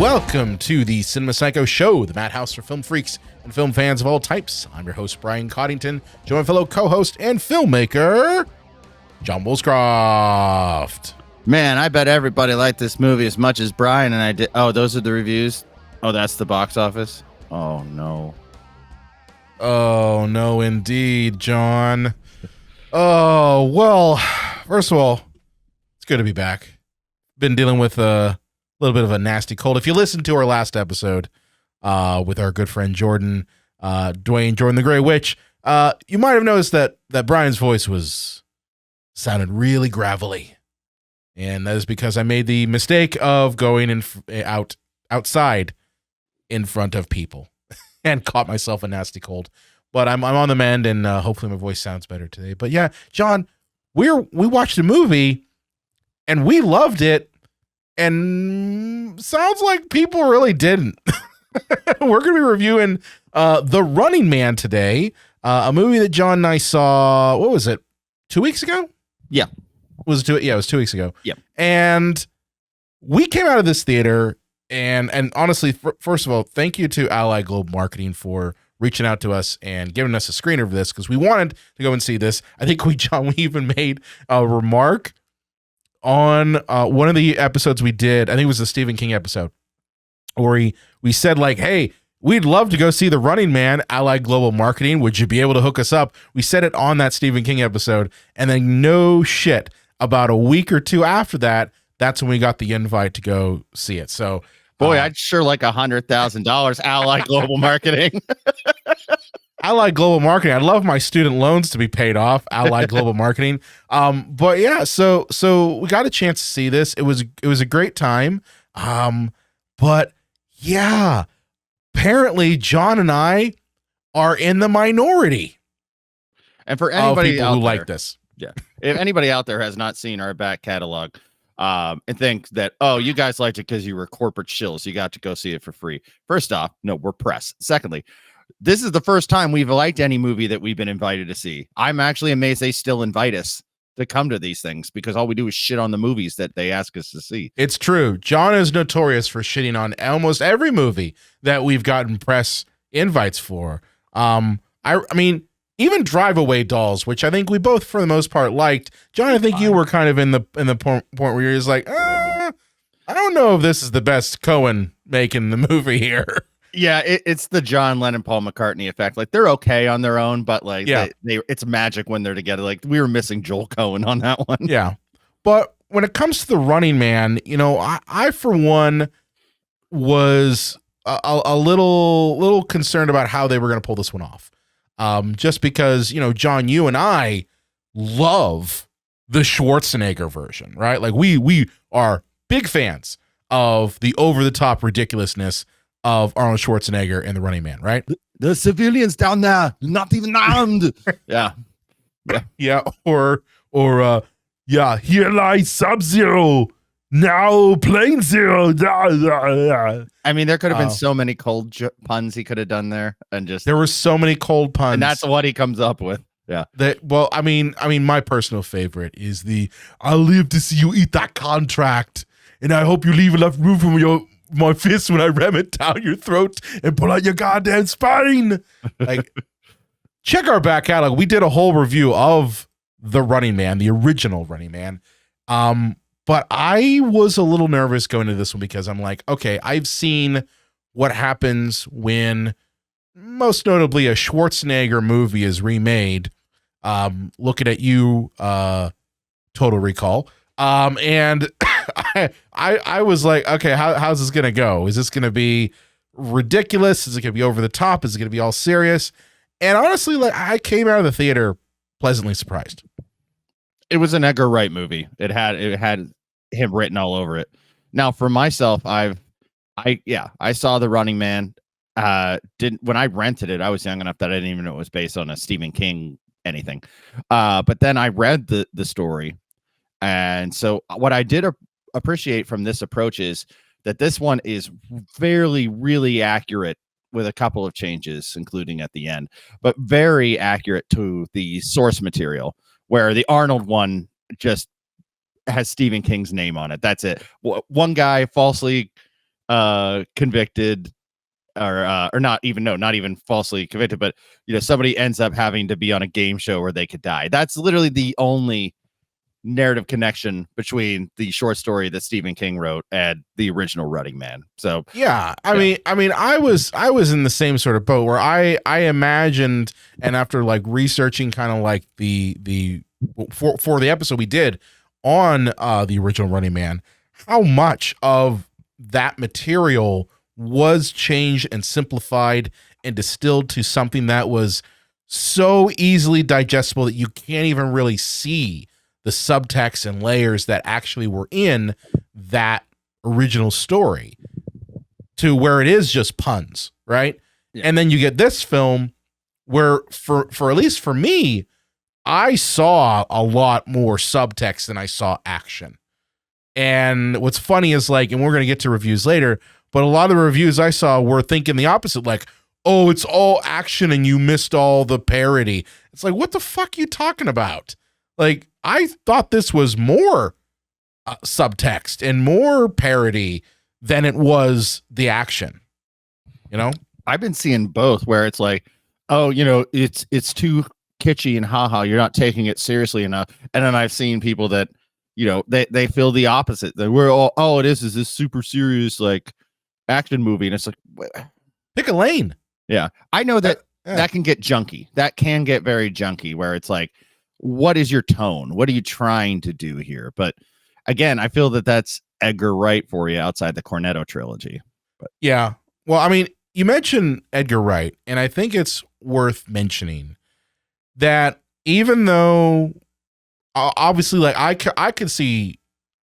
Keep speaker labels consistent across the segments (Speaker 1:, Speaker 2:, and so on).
Speaker 1: Welcome to the Cinema Psycho Show, the madhouse for film freaks and film fans of all types. I'm your host, Brian Coddington, joined fellow co-host and filmmaker, John Woolscroft.
Speaker 2: Man, I bet everybody liked this movie as much as Brian and I did. Oh, those are the reviews? Oh, that's the box office? Oh, no.
Speaker 1: Oh, no, indeed, John. Oh, well, first of all, it's good to be back. Been dealing with a little bit of a nasty cold. If you listened to our last episode with our good friend Jordan the Grey Witch, you might have noticed that Brian's voice sounded really gravelly. And that is because I made the mistake of going outside in front of people and caught myself a nasty cold. But I'm on the mend, and hopefully my voice sounds better today. But yeah, John, we watched a movie and we loved it, and sounds like people really didn't. We're going to be reviewing The Running Man today, a movie that John and I saw, what was it, 2 weeks ago?
Speaker 2: Yeah.
Speaker 1: It was 2 weeks ago.
Speaker 2: Yeah.
Speaker 1: And we came out of this theater, and honestly, first of all, thank you to Ally Global Marketing for reaching out to us and giving us a screener of this, because we wanted to go and see this. I think we even made a remark on one of the episodes we did. I think it was the Stephen King episode, where we said, like, hey, we'd love to go see The Running Man, Allied Global Marketing. Would you be able to hook us up? We said it on that Stephen King episode, and then no shit, about a week or two after that, that's when we got the invite to go see it. So,
Speaker 2: boy, I'd sure like $100,000 Allied Global Marketing.
Speaker 1: Allied Global Marketing. I'd love my student loans to be paid off. Allied Global Marketing. But yeah, so we got a chance to see this. It was a great time. But yeah, apparently John and I are in the minority.
Speaker 2: And for anybody
Speaker 1: who like this,
Speaker 2: yeah, if anybody out there has not seen our back catalog, and thinks that, oh, you guys liked it because you were corporate shills, you got to go see it for free. First off, no, we're press. Secondly, this is the first time we've liked any movie that we've been invited to see. I'm actually amazed they still invite us to come to these things, because all we do is shit on the movies that they ask us to see.
Speaker 1: It's true. John is notorious for shitting on almost every movie that we've gotten press invites for. I mean, even Drive Away Dolls, which I think we both, for the most part, liked. John, I think you were kind of in the point where you're just like, I don't know if this is the best Coen making the movie here.
Speaker 2: Yeah, it's the John Lennon, Paul McCartney effect. Like, they're okay on their own, but like,
Speaker 1: yeah,
Speaker 2: it's magic when they're together. Like, we were missing Joel Coen on that one.
Speaker 1: Yeah, but when it comes to The Running Man, you know, I for one was a little concerned about how they were going to pull this one off. Just because, you know, John, you and I love the Schwarzenegger version, right? Like, we are big fans of the over-the-top ridiculousness of Arnold Schwarzenegger and The Running Man, right?
Speaker 2: The civilians down there, not even armed. Yeah.
Speaker 1: Yeah. Or yeah, here lies Sub-Zero, now Plane Zero.
Speaker 2: I mean, there could have been so many cold puns he could have done there, and
Speaker 1: there were so many cold puns,
Speaker 2: and that's what he comes up with. Yeah.
Speaker 1: Well, I mean, my personal favorite is "I'll live to see you eat that contract, and I hope you leave enough room for my fist when I ram it down your throat and pull out your goddamn spine." Like, check our back catalog. We did a whole review of The Running Man, the original Running Man. But I was a little nervous going into this one, because I'm like, okay, I've seen what happens when, most notably, a Schwarzenegger movie is remade. Looking at you, Total Recall. And I was like, okay, how's this gonna go? Is this gonna be ridiculous? Is it gonna be over the top? Is it gonna be all serious? And honestly, like, I came out of the theater pleasantly surprised.
Speaker 2: It was an Edgar Wright movie. It had him written all over it. Now, for myself, I saw The Running Man. When I rented it, I was young enough that I didn't even know it was based on a Stephen King anything. But then I read the story. And so what I did appreciate from this approach is that this one is fairly, really accurate, with a couple of changes, including at the end, but very accurate to the source material, where the Arnold one just has Stephen King's name on it. That's it. One guy falsely convicted or not even falsely convicted, but somebody ends up having to be on a game show where they could die. That's literally the only narrative connection between the short story that Stephen King wrote and the original Running Man. So
Speaker 1: yeah, I mean, I was in the same sort of boat where I imagined, and after like researching kind of like the for the episode we did on the original Running Man, how much of that material was changed and simplified and distilled to something that was so easily digestible that you can't even really see the subtext and layers that actually were in that original story, to where it is just puns, right? Yeah. And then you get this film where for at least for me, I saw a lot more subtext than I saw action. And what's funny is like, and we're going to get to reviews later, but a lot of the reviews I saw were thinking the opposite, like, oh, it's all action and you missed all the parody. It's like, what the fuck are you talking about? Like, I thought this was more subtext and more parody than it was the action.
Speaker 2: I've been seeing both where it's like, oh, it's too kitschy and haha, you're not taking it seriously enough. And then I've seen people that, they feel the opposite. That we're all it is this super serious like action movie, and it's like,
Speaker 1: pick a lane.
Speaker 2: Yeah, I know that that can get junky. That can get very junky, where it's like, what is your tone? What are you trying to do here? But again, I feel that that's Edgar Wright for you outside the Cornetto trilogy. But
Speaker 1: yeah, well, I mean, you mentioned Edgar Wright, and I think it's worth mentioning that even though obviously, like I could see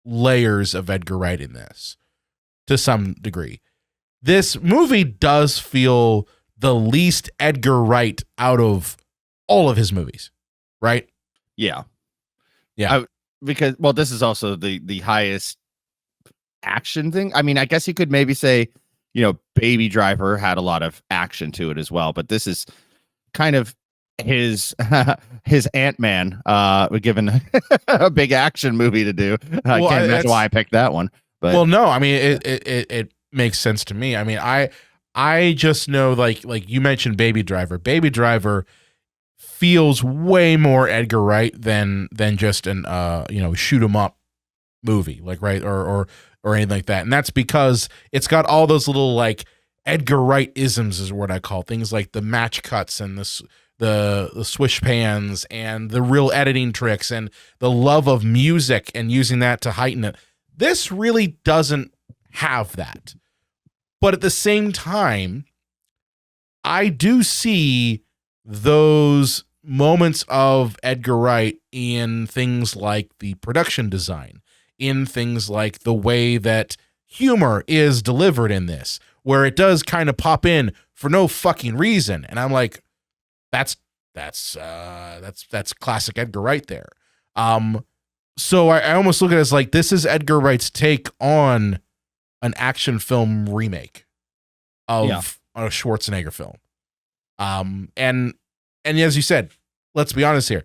Speaker 1: layers of Edgar Wright in this to some degree, this movie does feel the least Edgar Wright out of all of his movies, right?
Speaker 2: Yeah.
Speaker 1: Yeah.
Speaker 2: Because, well, this is also the highest action thing. I mean, I guess you could maybe say, Baby Driver had a lot of action to it as well, but this is kind of his Ant-Man given a big action movie to do. I can't imagine why I picked that one. But
Speaker 1: well, no, I mean, it makes sense to me. I mean, I just know, like you mentioned Baby Driver. Baby Driver feels way more Edgar Wright than just an shoot 'em up movie, like, right, or anything like that. And that's because it's got all those little like Edgar Wright isms, is what I call things, like the match cuts and the swish pans and the real editing tricks and the love of music and using that to heighten it. This really doesn't have that. But at the same time, I do see those moments of Edgar Wright in things like the production design, in things like the way that humor is delivered in this, where it does kind of pop in for no fucking reason. And I'm like, that's classic Edgar Wright there. So I almost look at it as like, this is Edgar Wright's take on an action film remake of a Schwarzenegger film. And as you said, let's be honest here.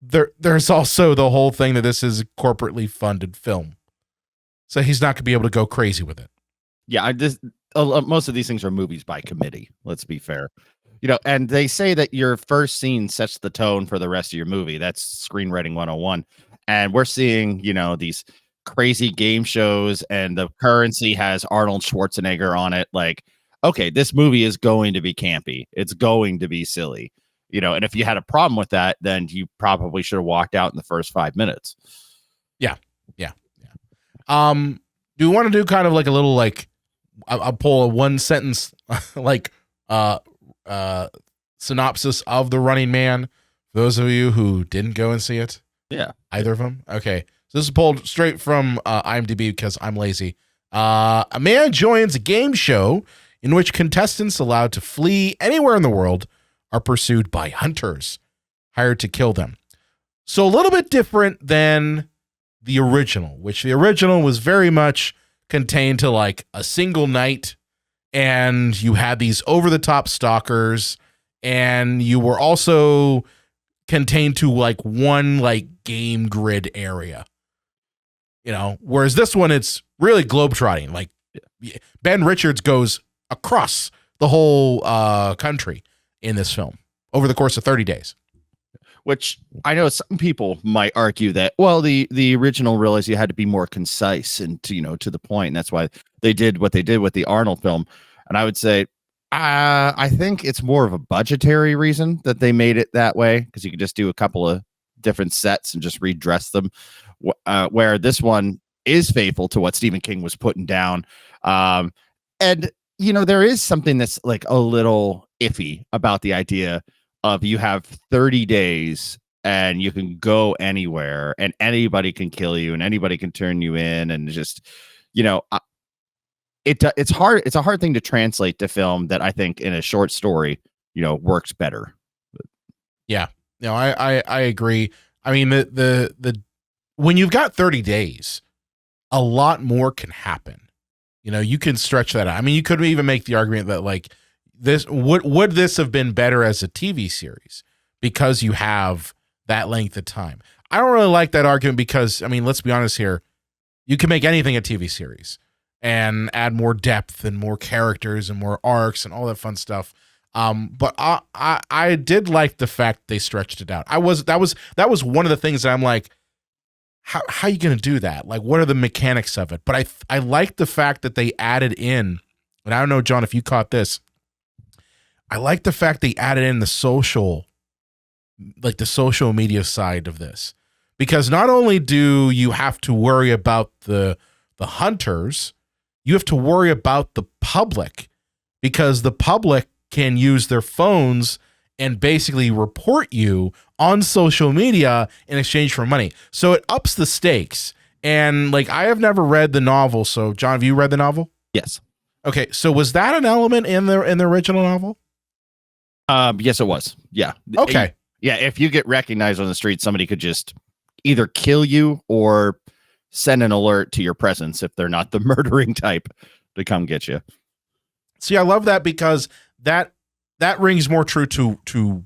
Speaker 1: There's also the whole thing that this is a corporately funded film, so he's not gonna be able to go crazy with it.
Speaker 2: Yeah, most of these things are movies by committee. Let's be fair. And they say that your first scene sets the tone for the rest of your movie. That's screenwriting 101. And we're seeing, these crazy game shows, and the currency has Arnold Schwarzenegger on it. Like, okay, this movie is going to be campy. It's going to be silly. And if you had a problem with that, then you probably should have walked out in the first 5 minutes.
Speaker 1: Yeah. Do you want to do kind of like a little, like, I'll pull a one sentence, like, synopsis of The Running Man, for those of you who didn't go and see it?
Speaker 2: Yeah.
Speaker 1: Either of them? Okay. So this is pulled straight from IMDb because I'm lazy. A man joins a game show in which contestants allowed to flee anywhere in the world are pursued by hunters hired to kill them. So a little bit different than the original, which the original was very much contained to like a single night, and you had these over-the-top stalkers, and you were also contained to like one like game grid area. Whereas this one, it's really globetrotting. Like, Ben Richards goes across the whole country in this film over the course of 30 days.
Speaker 2: Which I know some people might argue that, well, the original realized you had to be more concise and to the point, and that's why they did what they did with the Arnold film. And I would say, I think it's more of a budgetary reason that they made it that way, because you could just do a couple of different sets and just redress them. Where this one is faithful to what Stephen King was putting down, and there is something that's like a little iffy about the idea of you have 30 days and you can go anywhere and anybody can kill you and anybody can turn you in, and just it's hard. It's a hard thing to translate to film that I think in a short story works better.
Speaker 1: Yeah, no, I agree. I mean, the when you've got 30 days, a lot more can happen. You can stretch that out. I mean, you could even make the argument that like this would this have been better as a TV series because you have that length of time. I don't really like that argument because, I mean, let's be honest here. You can make anything a TV series and add more depth and more characters and more arcs and all that fun stuff. But I did like the fact they stretched it out. That was one of the things that I'm like, how are you going to do that? Like, what are the mechanics of it? But I like the fact that they added in, and I don't know, John, if you caught this. I like the fact they added in the social media side of this, because not only do you have to worry about the hunters, you have to worry about the public, because the public can use their phones and basically report you on social media in exchange for money. So it ups the stakes. And like, I have never read the novel. So John, have you read the novel?
Speaker 2: Yes.
Speaker 1: Okay. So was that an element in the original novel?
Speaker 2: Yes, it was. Yeah.
Speaker 1: Okay.
Speaker 2: Yeah. If you get recognized on the street, somebody could just either kill you or send an alert to your presence if they're not the murdering type to come get you.
Speaker 1: See, I love that, because that rings more true to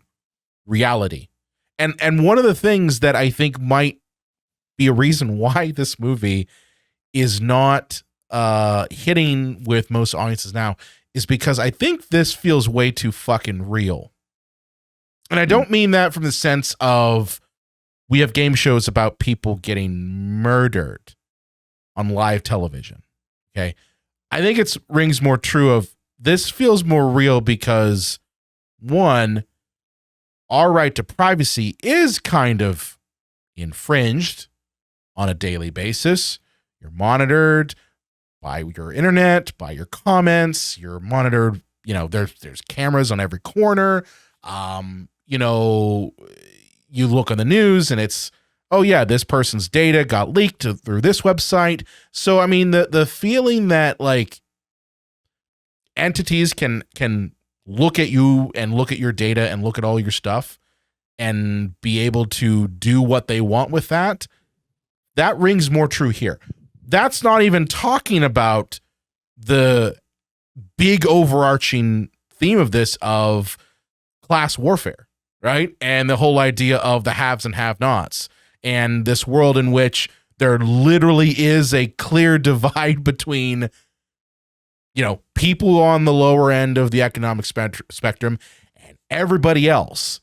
Speaker 1: reality. And one of the things that I think might be a reason why this movie is not hitting with most audiences now is because I think this feels way too fucking real. And I don't mean that from the sense of we have game shows about people getting murdered on live television. Okay. I think it rings more true of this feels more real because, one, our right to privacy is kind of infringed on a daily basis. You're monitored by your internet, by your comments. You're monitored. There's cameras on every corner. You look on the news and it's, oh yeah, this person's data got leaked through this website. So, I mean, the feeling that like entities can look at you and look at your data and look at all your stuff and be able to do what they want with that rings more true here. That's not even talking about the big overarching theme of this of class warfare, right? And the whole idea of the haves and have-nots, and this world in which there literally is a clear divide between, people on the lower end of the economic spectrum and everybody else.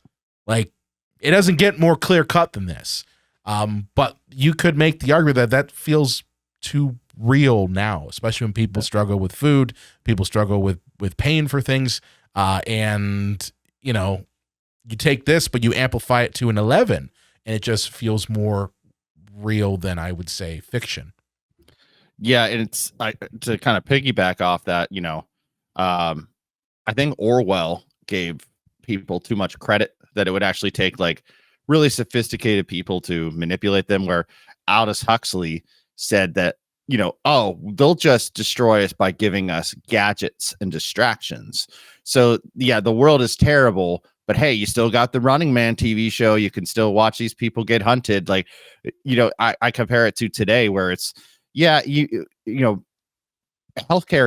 Speaker 1: Like, it doesn't get more clear cut than this. But you could make the argument that feels too real now, especially when people struggle with food, people struggle with paying for things. And you take this, but you amplify it to an 11, and it just feels more real than, I would say, fiction.
Speaker 2: Yeah, and it's to kind of piggyback off that, I think Orwell gave people too much credit that it would actually take like really sophisticated people to manipulate them, where Aldous Huxley said that, they'll just destroy us by giving us gadgets and distractions. So yeah, the world is terrible, but hey, you still got the Running Man TV show. You can still watch these people get hunted. Like, I compare it to today, where it's, healthcare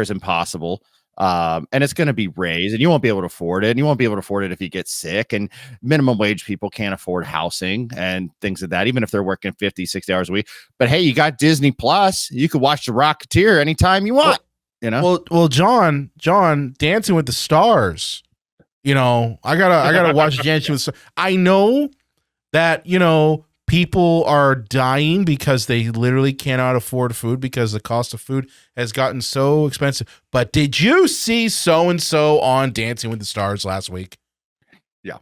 Speaker 2: is impossible. And it's going to be raised, and you won't be able to afford it. And you won't be able to afford it if you get sick, and minimum wage people can't afford housing and things like that, even if they're working 50, 60 hours a week. But hey, you got Disney Plus. You could watch The Rocketeer anytime you want. You know?
Speaker 1: Well, John, Dancing with the Stars. You know, I gotta watch Dancing with the Stars. I know that, you know, people are dying because they literally cannot afford food because the cost of food has gotten so expensive. But did you see so and so on Dancing with the Stars last week?
Speaker 2: Yeah.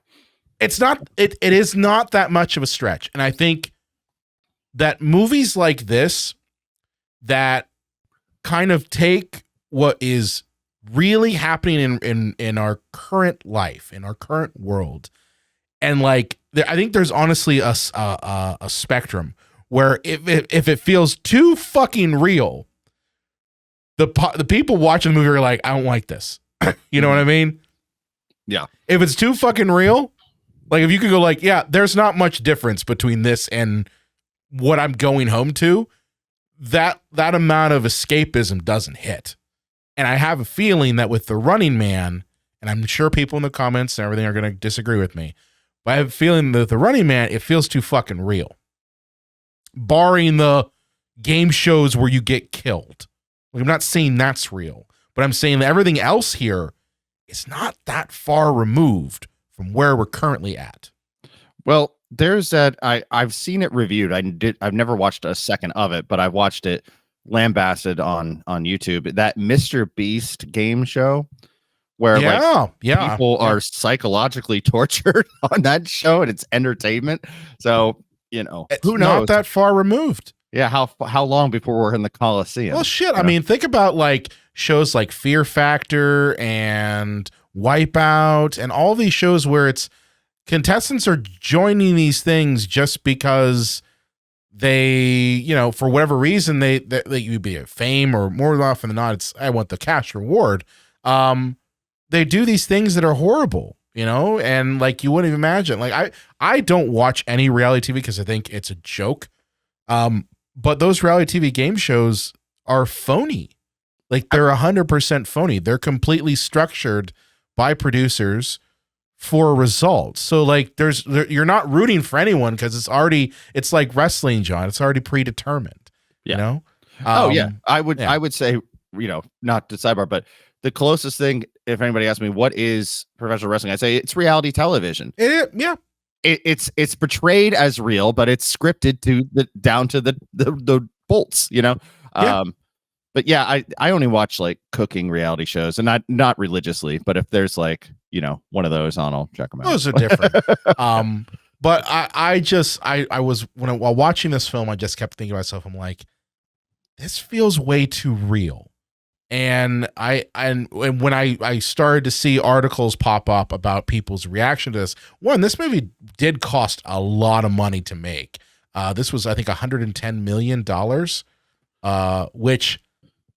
Speaker 1: It is not that much of a stretch. And I think that movies like this that kind of take what is really happening in our current life, in our current world, and like I think there's honestly a spectrum where if it feels too fucking real, the people watching the movie are like, I don't like this. You know what I mean?
Speaker 2: Yeah.
Speaker 1: If it's too fucking real, like if you could go like, yeah, there's not much difference between this and what I'm going home to, that amount of escapism doesn't hit. And I have a feeling that with The Running Man, and I'm sure people in the comments and everything are going to disagree with me, but I have a feeling that The Running Man, it feels too fucking real. Barring the game shows where you get killed. Like, I'm not saying that's real, but I'm saying that everything else here is not that far removed from where we're currently at.
Speaker 2: Well, there's that I've seen it reviewed. I've never watched a second of it, but I've watched it lambasted on YouTube. That Mr. Beast game show where people are psychologically tortured on that show, and it's entertainment. So, you know,
Speaker 1: it's
Speaker 2: who knows?
Speaker 1: Not that far removed.
Speaker 2: Yeah, how long before we're in the Coliseum?
Speaker 1: Well, shit. I mean, think about like shows like Fear Factor and Wipeout and all these shows where it's contestants are joining these things just because they, you know, for whatever reason, they you be a fame, or more often than not, it's I want the cash reward. They do these things that are horrible, you know, and like you wouldn't even imagine. Like I don't watch any reality TV because I think it's a joke. But those reality TV game shows are phony. Like they're 100% phony. They're completely structured by producers for results. So like you're not rooting for anyone because it's like wrestling, John. It's already predetermined.
Speaker 2: Yeah.
Speaker 1: You know?
Speaker 2: I would say, you know, not to sidebar, but the closest thing, if anybody asks me what is professional wrestling, I say it's reality television. It's portrayed as real, but it's scripted down to the bolts, you know? But yeah, I only watch like cooking reality shows, and not religiously, but if there's like, you know, one of those on, I'll check them out.
Speaker 1: Those are different. But while watching this film, I just kept thinking to myself, I'm like, this feels way too real. And when I started to see articles pop up about people's reaction to this, this movie did cost a lot of money to make. This was, I think, $110 million, which,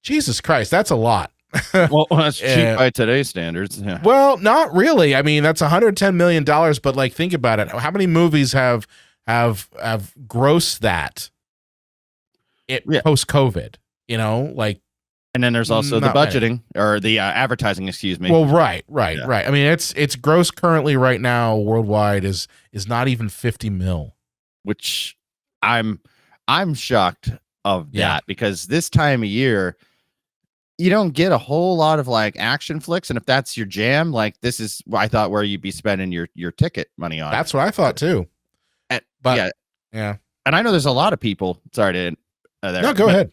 Speaker 1: Jesus Christ, that's a lot.
Speaker 2: Well, that's cheap by today's standards. Yeah.
Speaker 1: Well, not really. I mean, that's $110 million, but like, think about it. How many movies have grossed that post-COVID, you know, like,
Speaker 2: and then there's also the budgeting or the advertising, excuse me.
Speaker 1: Well, right. I mean, it's gross currently right now worldwide is not even 50 mil,
Speaker 2: which I'm shocked of that, because this time of year you don't get a whole lot of like action flicks, and if that's your jam, like this is I thought where you'd be spending your ticket money on.
Speaker 1: That's what I thought too.
Speaker 2: And
Speaker 1: and
Speaker 2: I know there's a lot of people. Sorry to
Speaker 1: no, go ahead.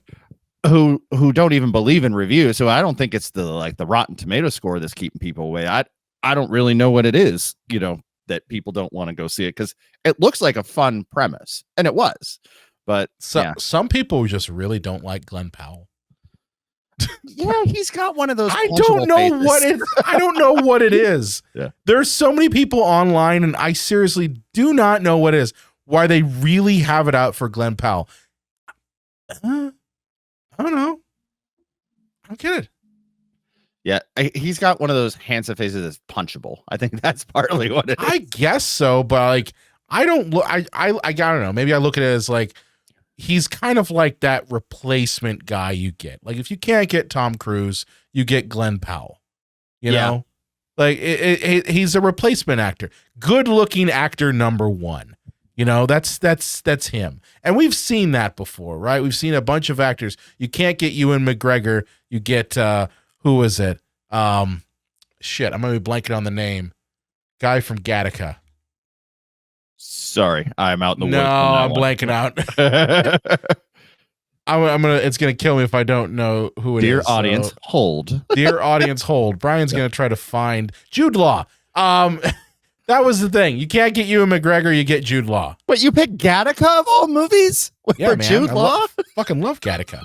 Speaker 2: Who don't even believe in reviews. So I don't think it's the Rotten Tomato score that's keeping people away. I don't really know what it is, you know, that people don't want to go see it, because it looks like a fun premise, and it was. But
Speaker 1: some people just really don't like Glen Powell.
Speaker 2: Yeah, he's got one of those.
Speaker 1: I don't know what it is.
Speaker 2: Yeah.
Speaker 1: There's so many people online, and I seriously do not know what it is. Why they really have it out for Glen Powell. I don't know. I'm kidding.
Speaker 2: Yeah, he's got one of those handsome faces that's punchable. I think that's partly what it is.
Speaker 1: I guess so, but like I don't look. I don't know. Maybe I look at it as like he's kind of like that replacement guy you get. Like if you can't get Tom Cruise, you get Glen Powell. You know, like he's a replacement actor, good looking actor number one. You know, that's him. And we've seen that before, right? We've seen a bunch of actors. You can't get Ewan McGregor. You get, who is it? Shit, I'm going to be blanking on the name. Guy from Gattaca.
Speaker 2: Sorry, I'm out in the woods.
Speaker 1: No,
Speaker 2: on
Speaker 1: I'm
Speaker 2: that
Speaker 1: blanking out. It's going to kill me if I don't know who it is.
Speaker 2: Dear audience, hold.
Speaker 1: Dear audience, hold. Brian's going to try to find Jude Law. That was the thing. You can't get Ewan McGregor, you get Jude Law.
Speaker 2: But you picked Gattaca of all movies for Jude Law?
Speaker 1: Fucking love Gattaca.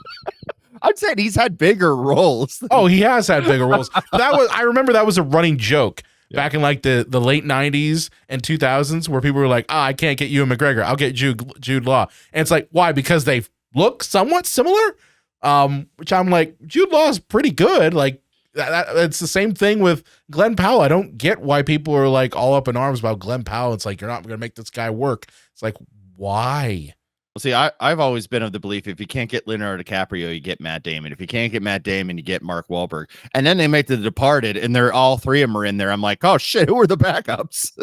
Speaker 2: I'd say he's had bigger roles.
Speaker 1: Oh, he has had bigger roles. I remember that was a running joke back in like the late 90s and 2000s where people were like, I can't get Ewan McGregor. I'll get Jude Law. And it's like, why? Because they look somewhat similar? Which I'm like, Jude Law is pretty good. Like, it's the same thing with Glen Powell. I don't get why people are like all up in arms about Glen Powell. It's like, you're not going to make this guy work. It's like, why?
Speaker 2: Well, see, I've always been of the belief if you can't get Leonardo DiCaprio, you get Matt Damon. If you can't get Matt Damon, you get Mark Wahlberg. And then they make The Departed, and they're all three of them are in there. I'm like, oh shit, who are the backups?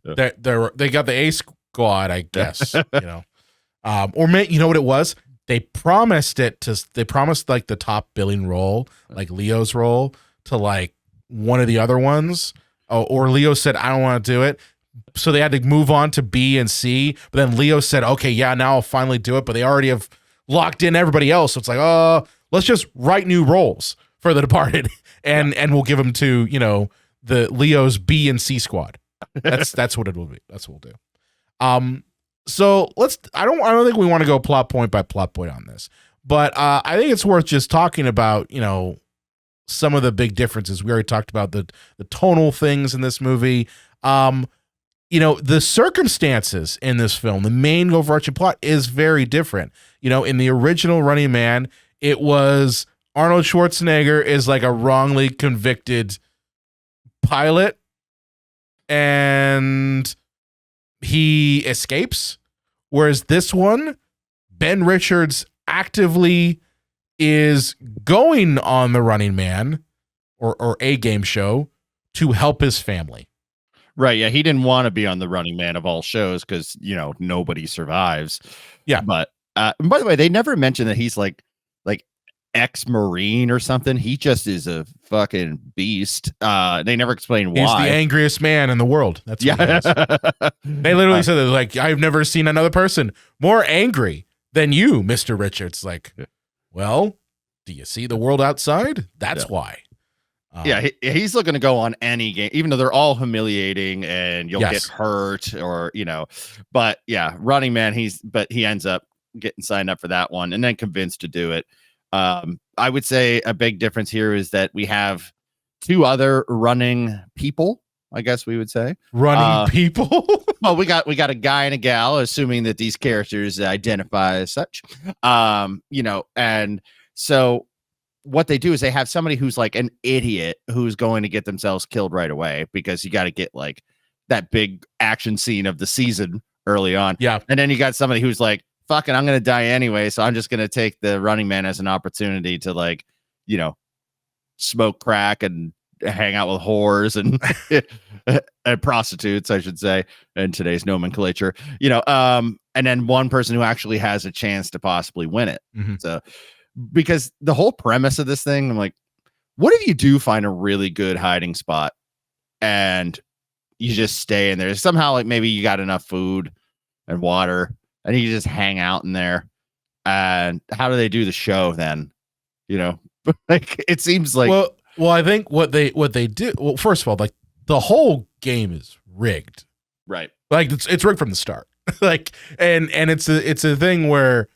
Speaker 1: They got the A squad, I guess. You know, you know what it was? They promised like the top billing role, like Leo's role, to like one of the other ones. Or Leo said, I don't want to do it. So they had to move on to B and C. But then Leo said, okay, yeah, now I'll finally do it. But they already have locked in everybody else. So it's like, let's just write new roles for The Departed. And we'll give them to, you know, the Leo's B and C squad. That's what it will be. That's what we'll do. So I don't think we want to go plot point by plot point on this, but I think it's worth just talking about, you know, some of the big differences. We already talked about the tonal things in this movie. You know, the circumstances in this film, the main overarching plot is very different. You know, in the original Running Man, it was Arnold Schwarzenegger is like a wrongly convicted pilot and he escapes. Whereas this one, Ben Richards actively is going on the Running Man or a game show to help his family.
Speaker 2: Right. Yeah. He didn't want to be on the Running Man of all shows because, you know, nobody survives.
Speaker 1: Yeah.
Speaker 2: But and by the way, they never mentioned that he's like ex-Marine or something. He just is a fucking beast. They never explain why.
Speaker 1: He's the angriest man in the world. That's what he is. They literally said that, like, I've never seen another person more angry than you, Mr. Richards. Like, well, do you see the world outside? That's why.
Speaker 2: He's looking to go on any game, even though they're all humiliating and you'll get hurt or, you know, but yeah, Running Man, he ends up getting signed up for that one and then convinced to do it. I would say a big difference here is that we have two other running people, I guess we would say.
Speaker 1: Running people?
Speaker 2: Well, we got a guy and a gal, assuming that these characters identify as such. You know, and so what they do is they have somebody who's like an idiot who's going to get themselves killed right away because you got to get like that big action scene of the season early on.
Speaker 1: Yeah.
Speaker 2: And then you got somebody who's like, fucking, I'm going to die anyway. So I'm just going to take the Running Man as an opportunity to, like, you know, smoke crack and hang out with whores and prostitutes, I should say, in today's nomenclature, you know, and then one person who actually has a chance to possibly win it. Mm-hmm. So, because the whole premise of this thing, I'm like, what if you do find a really good hiding spot and you just stay in there? Somehow, like, maybe you got enough food and water and you just hang out in there. And how do they do the show then? You know, like, it seems like,
Speaker 1: well, I think what they do. Well, first of all, like, the whole game is rigged,
Speaker 2: right?
Speaker 1: Like, it's rigged from the start. Like, and it's a thing where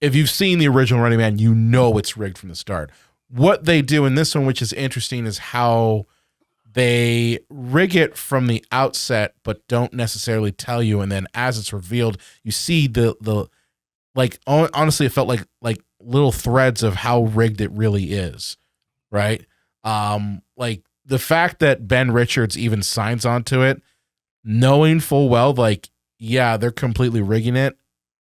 Speaker 1: if you've seen the original Running Man, you know it's rigged from the start. What they do in this one, which is interesting, is how they rig it from the outset, but don't necessarily tell you. And then as it's revealed, you see the like, honestly, it felt like little threads of how rigged it really is. Right. Like, the fact that Ben Richards even signs onto it, knowing full well, like, yeah, they're completely rigging it,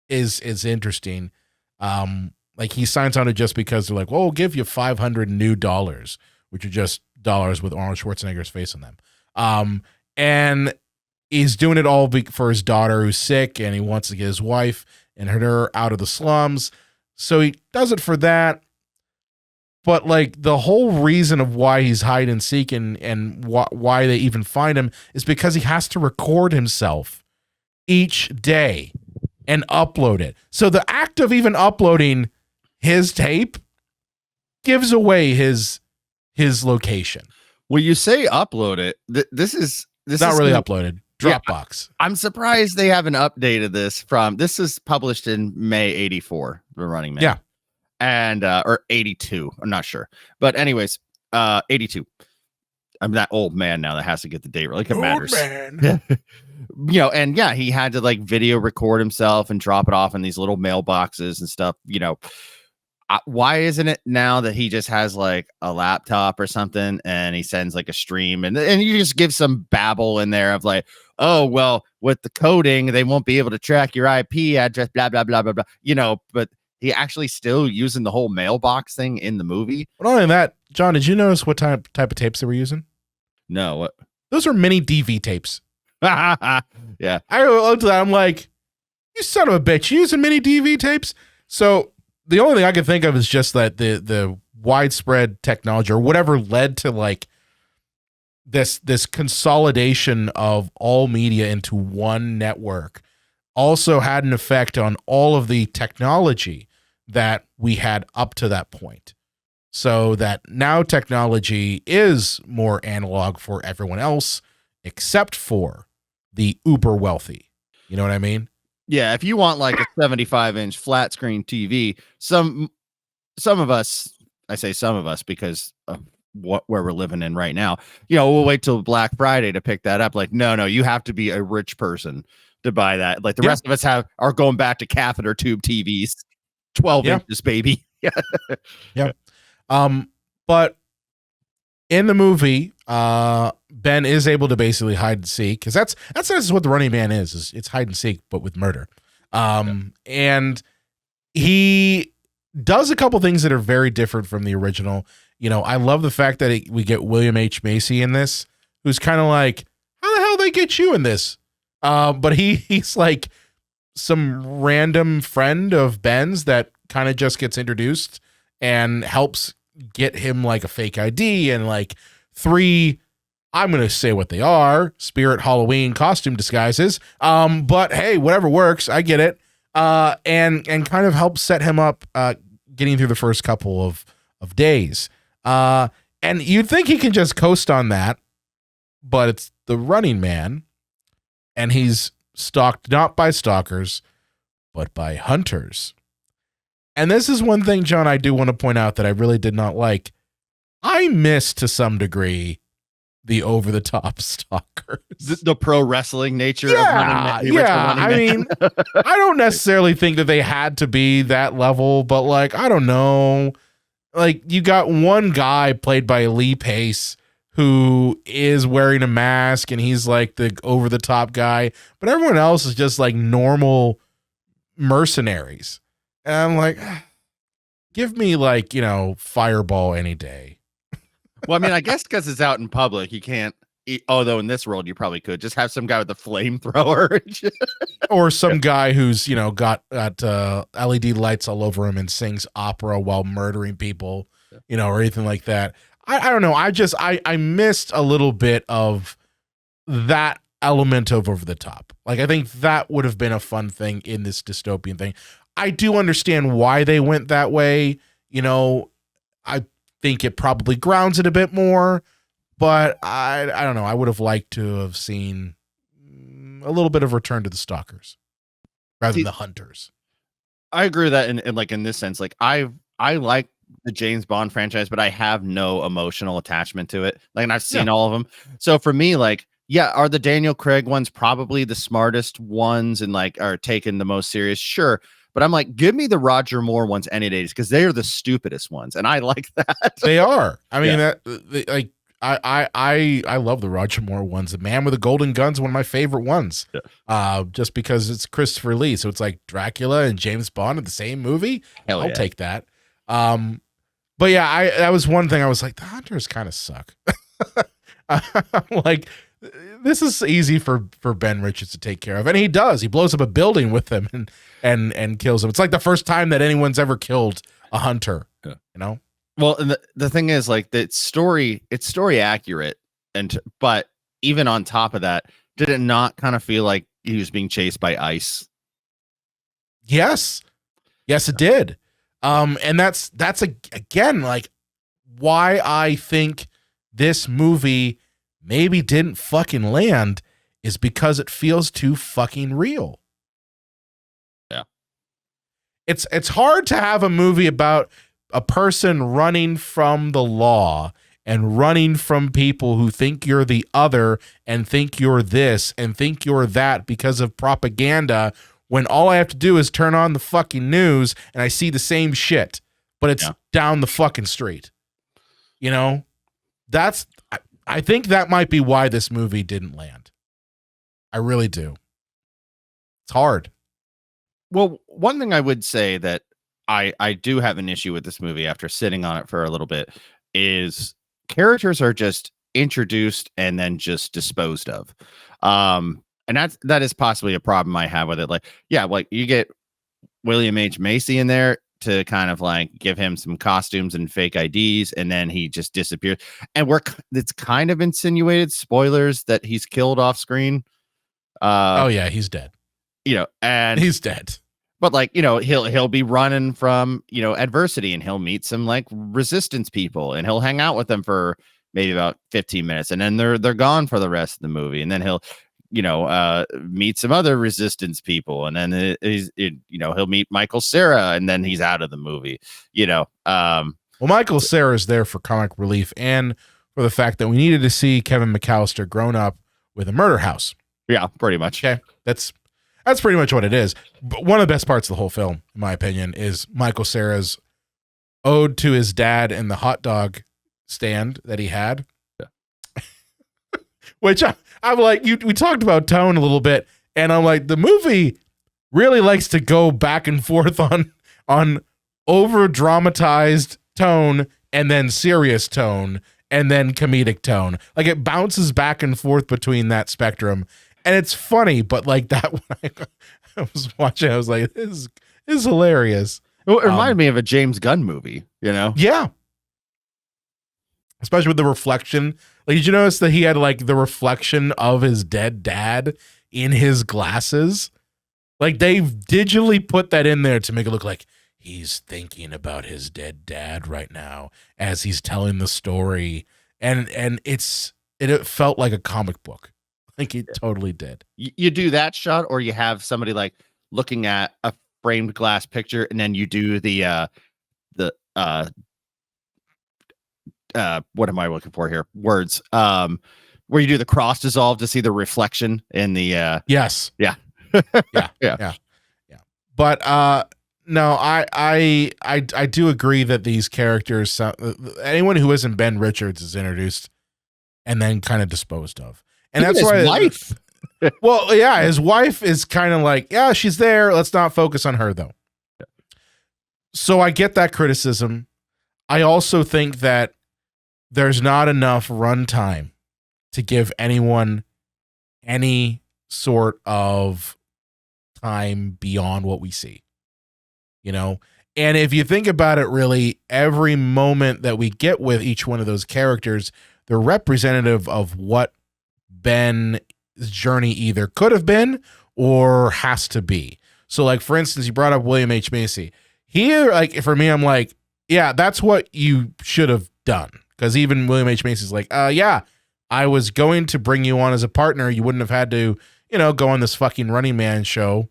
Speaker 1: is interesting. Like, he signs on it just because they're like, well, we'll give you $500 new dollars, which are just dollars with Arnold Schwarzenegger's face on them. And he's doing it all for his daughter who's sick, and he wants to get his wife and her out of the slums. So he does it for that. But like the whole reason of why he's hide and seek and why they even find him is because he has to record himself each day and upload it. So the act of even uploading his tape gives away his location.
Speaker 2: Well, you say upload it. This is
Speaker 1: not really uploaded. Dropbox.
Speaker 2: Yeah, I'm surprised they haven't updated this this is published in May 84, The Running Man.
Speaker 1: Yeah.
Speaker 2: And or 82. I'm not sure. But anyways, 82. I'm that old man now that has to get the date. Like it matters. Man. And yeah, he had to like video record himself and drop it off in these little mailboxes and stuff. Why isn't it now that he just has like a laptop or something and he sends like a stream and you just give some babble in there of like, oh, well, with the coding, they won't be able to track your IP address, blah, blah, blah, blah, blah, but he actually still using the whole mailbox thing in the movie.
Speaker 1: But not only that, John, did you notice what type of tapes they were using?
Speaker 2: No. What?
Speaker 1: Those are mini DV tapes.
Speaker 2: Yeah.
Speaker 1: I looked at that. I'm like, you son of a bitch, you using mini DV tapes? So the only thing I can think of is just that the widespread technology or whatever led to like this consolidation of all media into one network also had an effect on all of the technology that we had up to that point. So that now technology is more analog for everyone else except for the uber wealthy. You know what I mean?
Speaker 2: Yeah, if you want like a 75-inch flat screen TV, some of us, I say some of us because of where we're living in right now, we'll wait till Black Friday to pick that up. Like, no, you have to be a rich person to buy that. Like the rest of us are going back to catheter tube TVs, 12 inches, baby.
Speaker 1: Yeah. But in the movie, Ben is able to basically hide and seek because that's what the Running Man is it's hide and seek, but with murder. And he does a couple things that are very different from the original. I love the fact that we get William H. Macy in this, who's kind of like, how the hell they get you in this? But he's like some random friend of Ben's that kind of just gets introduced and helps get him like a fake ID and like 3, I'm going to say what they are, Spirit Halloween costume disguises. But hey, whatever works. I get it. And kind of helps set him up, getting through the first couple of days. And you'd think he can just coast on that, but it's the Running Man, and he's stalked not by stalkers, but by hunters. And this is one thing, John, I do want to point out that I really did not like. I miss to some degree the over-the-top stalkers.
Speaker 2: The pro wrestling nature of
Speaker 1: Running Man. I mean, I don't necessarily think that they had to be that level, but like, I don't know. Like, you got one guy played by Lee Pace who is wearing a mask and he's like the over-the-top guy, but everyone else is just like normal mercenaries. And I'm like, give me like, Fireball any day.
Speaker 2: Well, I mean, I guess because it's out in public, you can't. Although in this world, you probably could just have some guy with a flamethrower,
Speaker 1: or some guy who's got LED lights all over him and sings opera while murdering people, or anything like that. I don't know. I missed a little bit of that element of over the top. Like, I think that would have been a fun thing in this dystopian thing. I do understand why they went that way. I think it probably grounds it a bit more, but I don't know. I would have liked to have seen a little bit of return to the stalkers rather than the hunters.
Speaker 2: I agree with that in this sense. Like I like the James Bond franchise, but I have no emotional attachment to it. Like, and I've seen all of them. So for me, like, are the Daniel Craig ones probably the smartest ones and like are taken the most serious? Sure. But I'm like, give me the Roger Moore ones any days because they are the stupidest ones, and I like that.
Speaker 1: They are. I mean, I love the Roger Moore ones. The Man with the Golden Gun's one of my favorite ones. Just because it's Christopher Lee, so it's like Dracula and James Bond in the same movie. I'll take that. But yeah, that was one thing I was like, the hunters kind of suck. Like, this is easy for Ben Richards to take care of, and he does. He blows up a building with him and kills him. It's like the first time that anyone's ever killed a hunter.
Speaker 2: Yeah.
Speaker 1: You know.
Speaker 2: Well, and the thing is, like, it's story accurate, but even on top of that, did it not kind of feel like he was being chased by ice?
Speaker 1: Yes, it did. And that's again like why I think this movie maybe didn't fucking land is because it feels too fucking real.
Speaker 2: Yeah.
Speaker 1: It's hard to have a movie about a person running from the law and running from people who think you're the other and think you're this and think you're that because of propaganda, when all I have to do is turn on the fucking news and I see the same shit, but it's down the fucking street. You know, I think that might be why this movie didn't land. I really do. It's hard.
Speaker 2: Well, one thing I would say that I do have an issue with this movie after sitting on it for a little bit is characters are just introduced and then just disposed of. And that is possibly a problem I have with it. Like, yeah, like you get William H. Macy in there to kind of like give him some costumes and fake IDs, and then he just disappears. And it's kind of insinuated, spoilers, that he's killed off screen.
Speaker 1: Oh yeah, he's dead.
Speaker 2: You know, and
Speaker 1: he's dead.
Speaker 2: But like, you know, he'll be running from, you know, adversity, and he'll meet some like resistance people, and he'll hang out with them for maybe about 15 minutes, and then they're gone for the rest of the movie. And then he'll, you know, meet some other resistance people, and then he'll meet Michael Cera, and then he's out of the movie. You know,
Speaker 1: well, Michael Cera is there for comic relief and for the fact that we needed to see Kevin McAllister grown up with a murder house.
Speaker 2: Yeah, pretty much.
Speaker 1: Okay, that's pretty much what it is. But one of the best parts of the whole film, in my opinion, is Michael Cera's ode to his dad in the hot dog stand that he had. Yeah. Which I'm like, we talked about tone a little bit, and I'm like, the movie really likes to go back and forth on over dramatized tone and then serious tone and then comedic tone. Like it bounces back and forth between that spectrum. And it's funny, but like that when I was watching, I was like, this is hilarious.
Speaker 2: Well, it reminded me of a James Gunn movie, you know?
Speaker 1: Yeah. Especially with the reflection. Like, did you notice that he had like the reflection of his dead dad in his glasses? Like they've digitally put that in there to make it look like he's thinking about his dead dad right now as he's telling the story. And it felt like a comic book. Like he totally did.
Speaker 2: You do that shot, or you have somebody like looking at a framed glass picture, and then you do the what am I looking for here? Words. Where you do the cross dissolve to see the reflection in the
Speaker 1: yes.
Speaker 2: Yeah.
Speaker 1: yeah. But no, I do agree that these characters, anyone who isn't Ben Richards is introduced and then kind of disposed of. And
Speaker 2: even
Speaker 1: that's why
Speaker 2: his wife.
Speaker 1: Well, yeah, his wife is kind of like, yeah, she's there. Let's not focus on her though. Yeah. So I get that criticism. I also think that there's not enough runtime to give anyone any sort of time beyond what we see, you know? And if you think about it, really, every moment that we get with each one of those characters, they're representative of what Ben's journey either could have been or has to be. So like, for instance, you brought up William H. Macy. Here, like for me, I'm like, yeah, that's what you should have done. Because even William H. Macy's like, yeah, I was going to bring you on as a partner. You wouldn't have had to, you know, go on this fucking Running Man show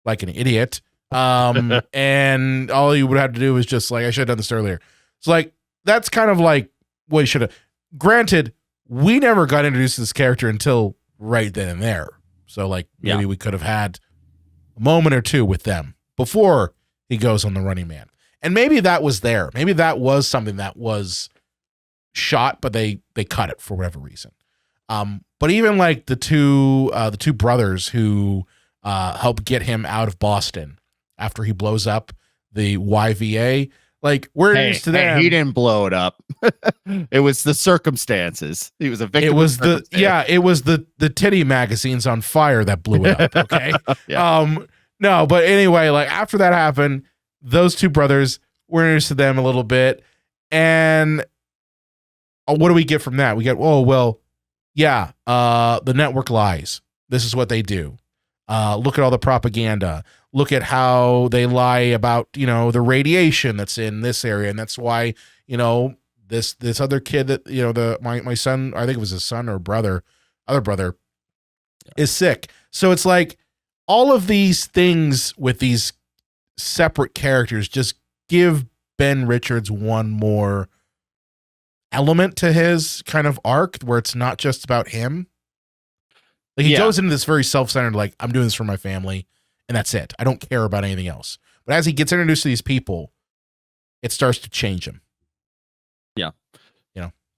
Speaker 1: like an idiot. And all you would have to do is just like, I should have done this earlier. It's like, that's kind of like what you should have. Granted, we never got introduced to this character until right then and there. So like maybe we could have had a moment or two with them before he goes on the Running Man. And maybe that was there. Maybe that was something that was shot, but they cut it for whatever reason. But even like the two brothers who help get him out of Boston after he blows up the YVA, Like we're introduced to them.
Speaker 2: He didn't blow it up. It was the circumstances. He was a victim.
Speaker 1: It was it was the titty magazines on fire that blew it up. Okay.
Speaker 2: Yeah.
Speaker 1: No, but anyway, like after that happened, those two brothers, we're introduced to them a little bit, and what do we get from that? We get, oh well, yeah, the network lies. This is what they do. Look at all the propaganda. Look at how they lie about, the radiation that's in this area. And that's why, this other kid that, my son, I think it was his son or other brother is sick. So it's like all of these things with these separate characters just give Ben Richards one more element to his kind of arc where it's not just about him. Like he goes into this very self-centered, like, I'm doing this for my family, and that's it. I don't care about anything else. But as he gets introduced to these people, it starts to change him.
Speaker 2: Yeah.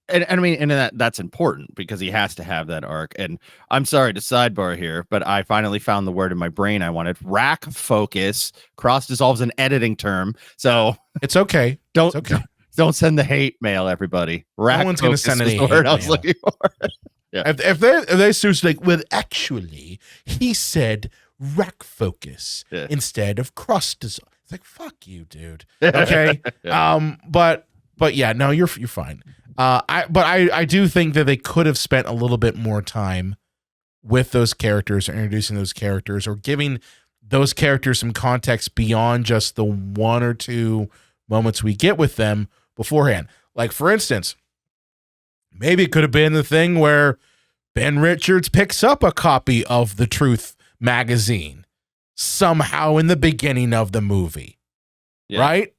Speaker 2: And I mean, and that's important because he has to have that arc. And I'm sorry to sidebar here, but I finally found the word in my brain I wanted. Rack focus. Cross dissolves an editing term. So
Speaker 1: it's okay.
Speaker 2: Don't send the hate mail, everybody. Rack
Speaker 1: no one's going to send any hate
Speaker 2: word I was looking for.
Speaker 1: Yeah. If they seriously like, well, actually, he said rack focus instead of cross dissolve. It's like, fuck you, dude. Okay. But yeah, no, you're fine. I do think that they could have spent a little bit more time with those characters or introducing those characters or giving those characters some context beyond just the one or two moments we get with them beforehand. Like, for instance, maybe it could have been the thing where Ben Richards picks up a copy of The Truth magazine somehow in the beginning of the movie, right?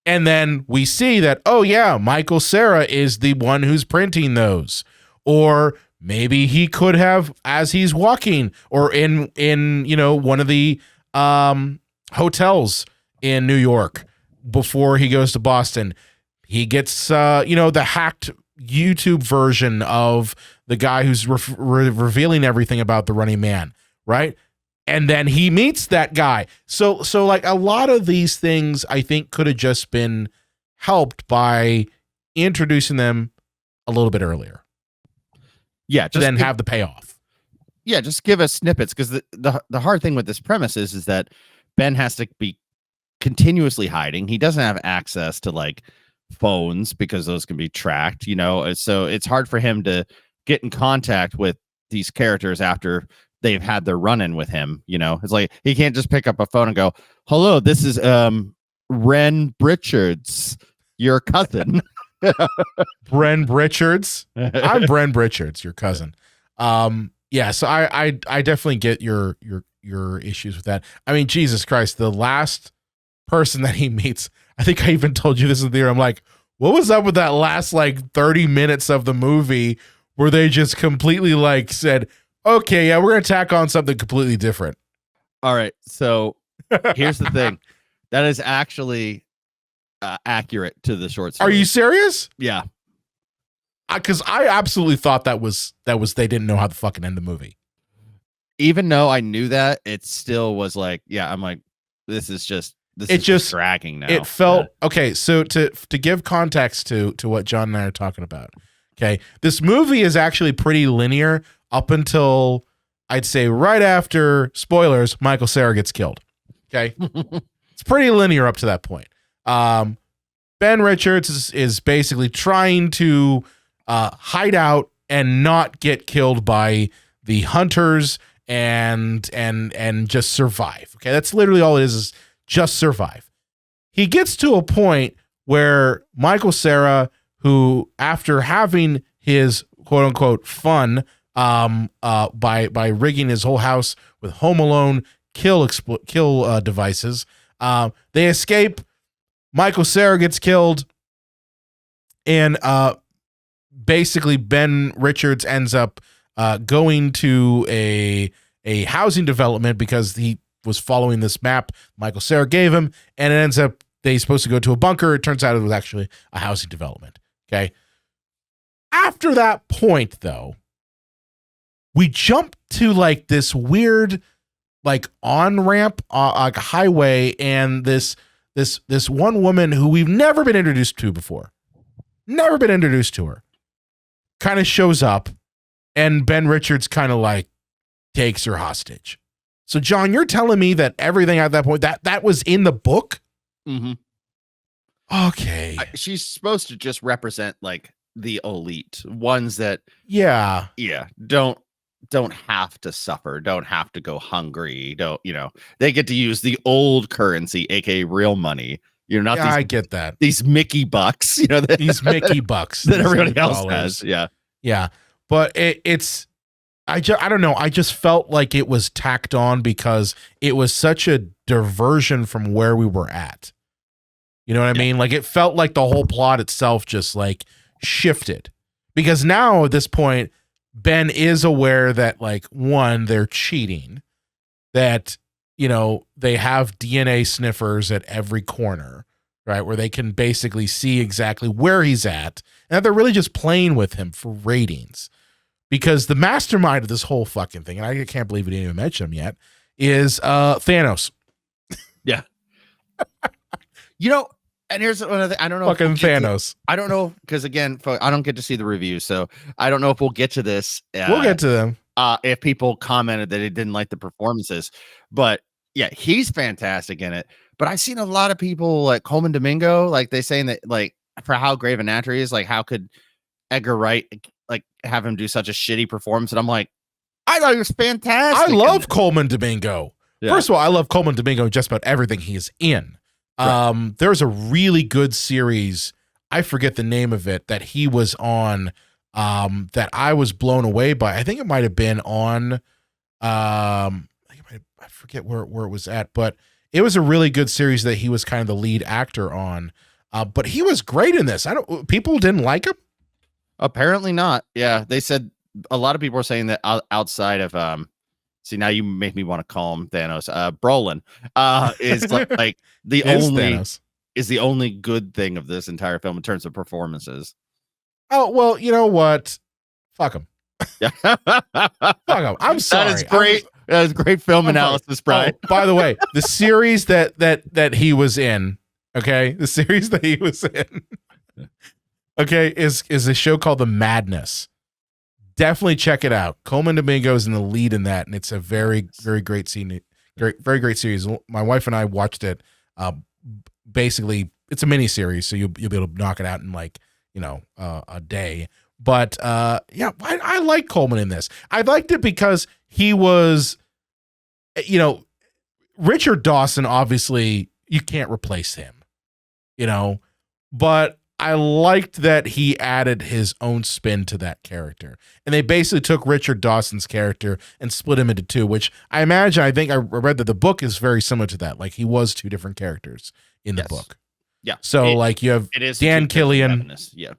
Speaker 1: And then we see that, oh yeah, Michael Cera is the one who's printing those. Or maybe he could have, as he's walking or in one of the hotels in New York before he goes to Boston, he gets the hacked YouTube version of the guy who's revealing everything about the Running Man, right? And then he meets that guy. So like a lot of these things I think could have just been helped by introducing them a little bit earlier. Yeah, to then have the payoff.
Speaker 2: Yeah, just give us snippets, because the hard thing with this premise is that Ben has to be continuously hiding. He doesn't have access to like phones because those can be tracked, so it's hard for him to get in contact with these characters after they've had their run-in with him. It's like he can't just pick up a phone and go, hello, this is Ren Richards, your cousin.
Speaker 1: Bren Richards. I'm Bren Richards, your cousin. Yeah, so I definitely get your issues with that. I mean, Jesus Christ, the last person that he meets, I think I even told you this in the theater. I'm like, what was up with that last like 30 minutes of the movie where they just completely like said, okay, yeah, we're going to tack on something completely different.
Speaker 2: All right. So here's the thing. That is actually accurate to the short story.
Speaker 1: Are you serious?
Speaker 2: Yeah.
Speaker 1: Because I absolutely thought that was they didn't know how to fucking end the movie.
Speaker 2: Even though I knew that, it still was like, yeah, I'm like, this is just dragging now.
Speaker 1: It felt okay. So to give context to what John and I are talking about. Okay, this movie is actually pretty linear up until I'd say right after, spoilers, Michael Cera gets killed. Okay, it's pretty linear up to that point. Ben Richards is basically trying to hide out and not get killed by the hunters and just survive. Okay, that's literally all it is just survive. He gets to a point where Michael Cera, who after having his quote unquote fun by rigging his whole house with Home Alone kill devices, they escape. Michael Cera gets killed, and basically Ben Richards ends up going to a housing development because he was following this map Michael Cera gave him, and it ends up they're supposed to go to a bunker. It turns out it was actually a housing development. Okay. After that point, though, we jump to like this weird, like on ramp, like highway, and this this one woman who we've never been introduced to before, never been introduced to her, kind of shows up, and Ben Richards kind of like takes her hostage. So, John, you're telling me that everything at that point that was in the book?
Speaker 2: Mm-hmm.
Speaker 1: Okay.
Speaker 2: She's supposed to just represent like the elite ones that,
Speaker 1: yeah,
Speaker 2: don't have to suffer, don't have to go hungry, they get to use the old currency, aka real money. Not
Speaker 1: I get that.
Speaker 2: These Mickey bucks,
Speaker 1: these Mickey bucks
Speaker 2: that everybody else has. Yeah.
Speaker 1: Yeah. But it's, I don't know. I just felt like it was tacked on because it was such a diversion from where we were at. You know what I mean? Like, it felt like the whole plot itself just like shifted, because now at this point, Ben is aware that, like, one, they're cheating, that, they have DNA sniffers at every corner, right? Where they can basically see exactly where he's at, and that they're really just playing with him for ratings. Because the mastermind of this whole fucking thing, and I can't believe we didn't even mention him yet, is Thanos.
Speaker 2: Yeah. And here's another thing. I don't know.
Speaker 1: Fucking Thanos.
Speaker 2: I don't know, because again, I don't get to see the review, so I don't know if we'll get to this.
Speaker 1: We'll get to them.
Speaker 2: If people commented that they didn't like the performances, but yeah, he's fantastic in it. But I've seen a lot of people like Coleman Domingo, like they saying that, like, for how great of an actor he is, like, how could Edgar Wright like have him do such a shitty performance? And I'm like, I thought he was fantastic.
Speaker 1: I love Coleman Domingo.
Speaker 2: Yeah.
Speaker 1: First of all, I love Coleman Domingo just about everything he's in. Right. There's a really good series, I forget the name of it, that he was on, that I was blown away by. I think it might have been on, I forget where it was at, but it was a really good series that he was kind of the lead actor on. But he was great in this. People didn't like him.
Speaker 2: Apparently not. Yeah, they said a lot of people are saying that outside of see, now you make me want to call him Thanos. Brolin is like the only good thing of this entire film in terms of performances.
Speaker 1: Oh, well, you know what? Fuck him.
Speaker 2: Yeah.
Speaker 1: Fuck him. I'm sorry.
Speaker 2: That is great. That is great film analysis, Brian.
Speaker 1: Oh, by the way, the series that he was in, okay? The series that he was in, okay, is a show called The Madness. Definitely check it out. Coleman Domingo is in the lead in that, and it's a very, very great scene. Very great series. My wife and I watched it. Basically, it's a mini series, so you'll be able to knock it out in like a day. But yeah, I like Coleman in this. I liked it because he was, Richard Dawson. Obviously, you can't replace him, but I liked that he added his own spin to that character. And they basically took Richard Dawson's character and split him into two, which I think I read that the book is very similar to that. Like, he was two different characters in the book.
Speaker 2: Yeah.
Speaker 1: So you have Dan Killian.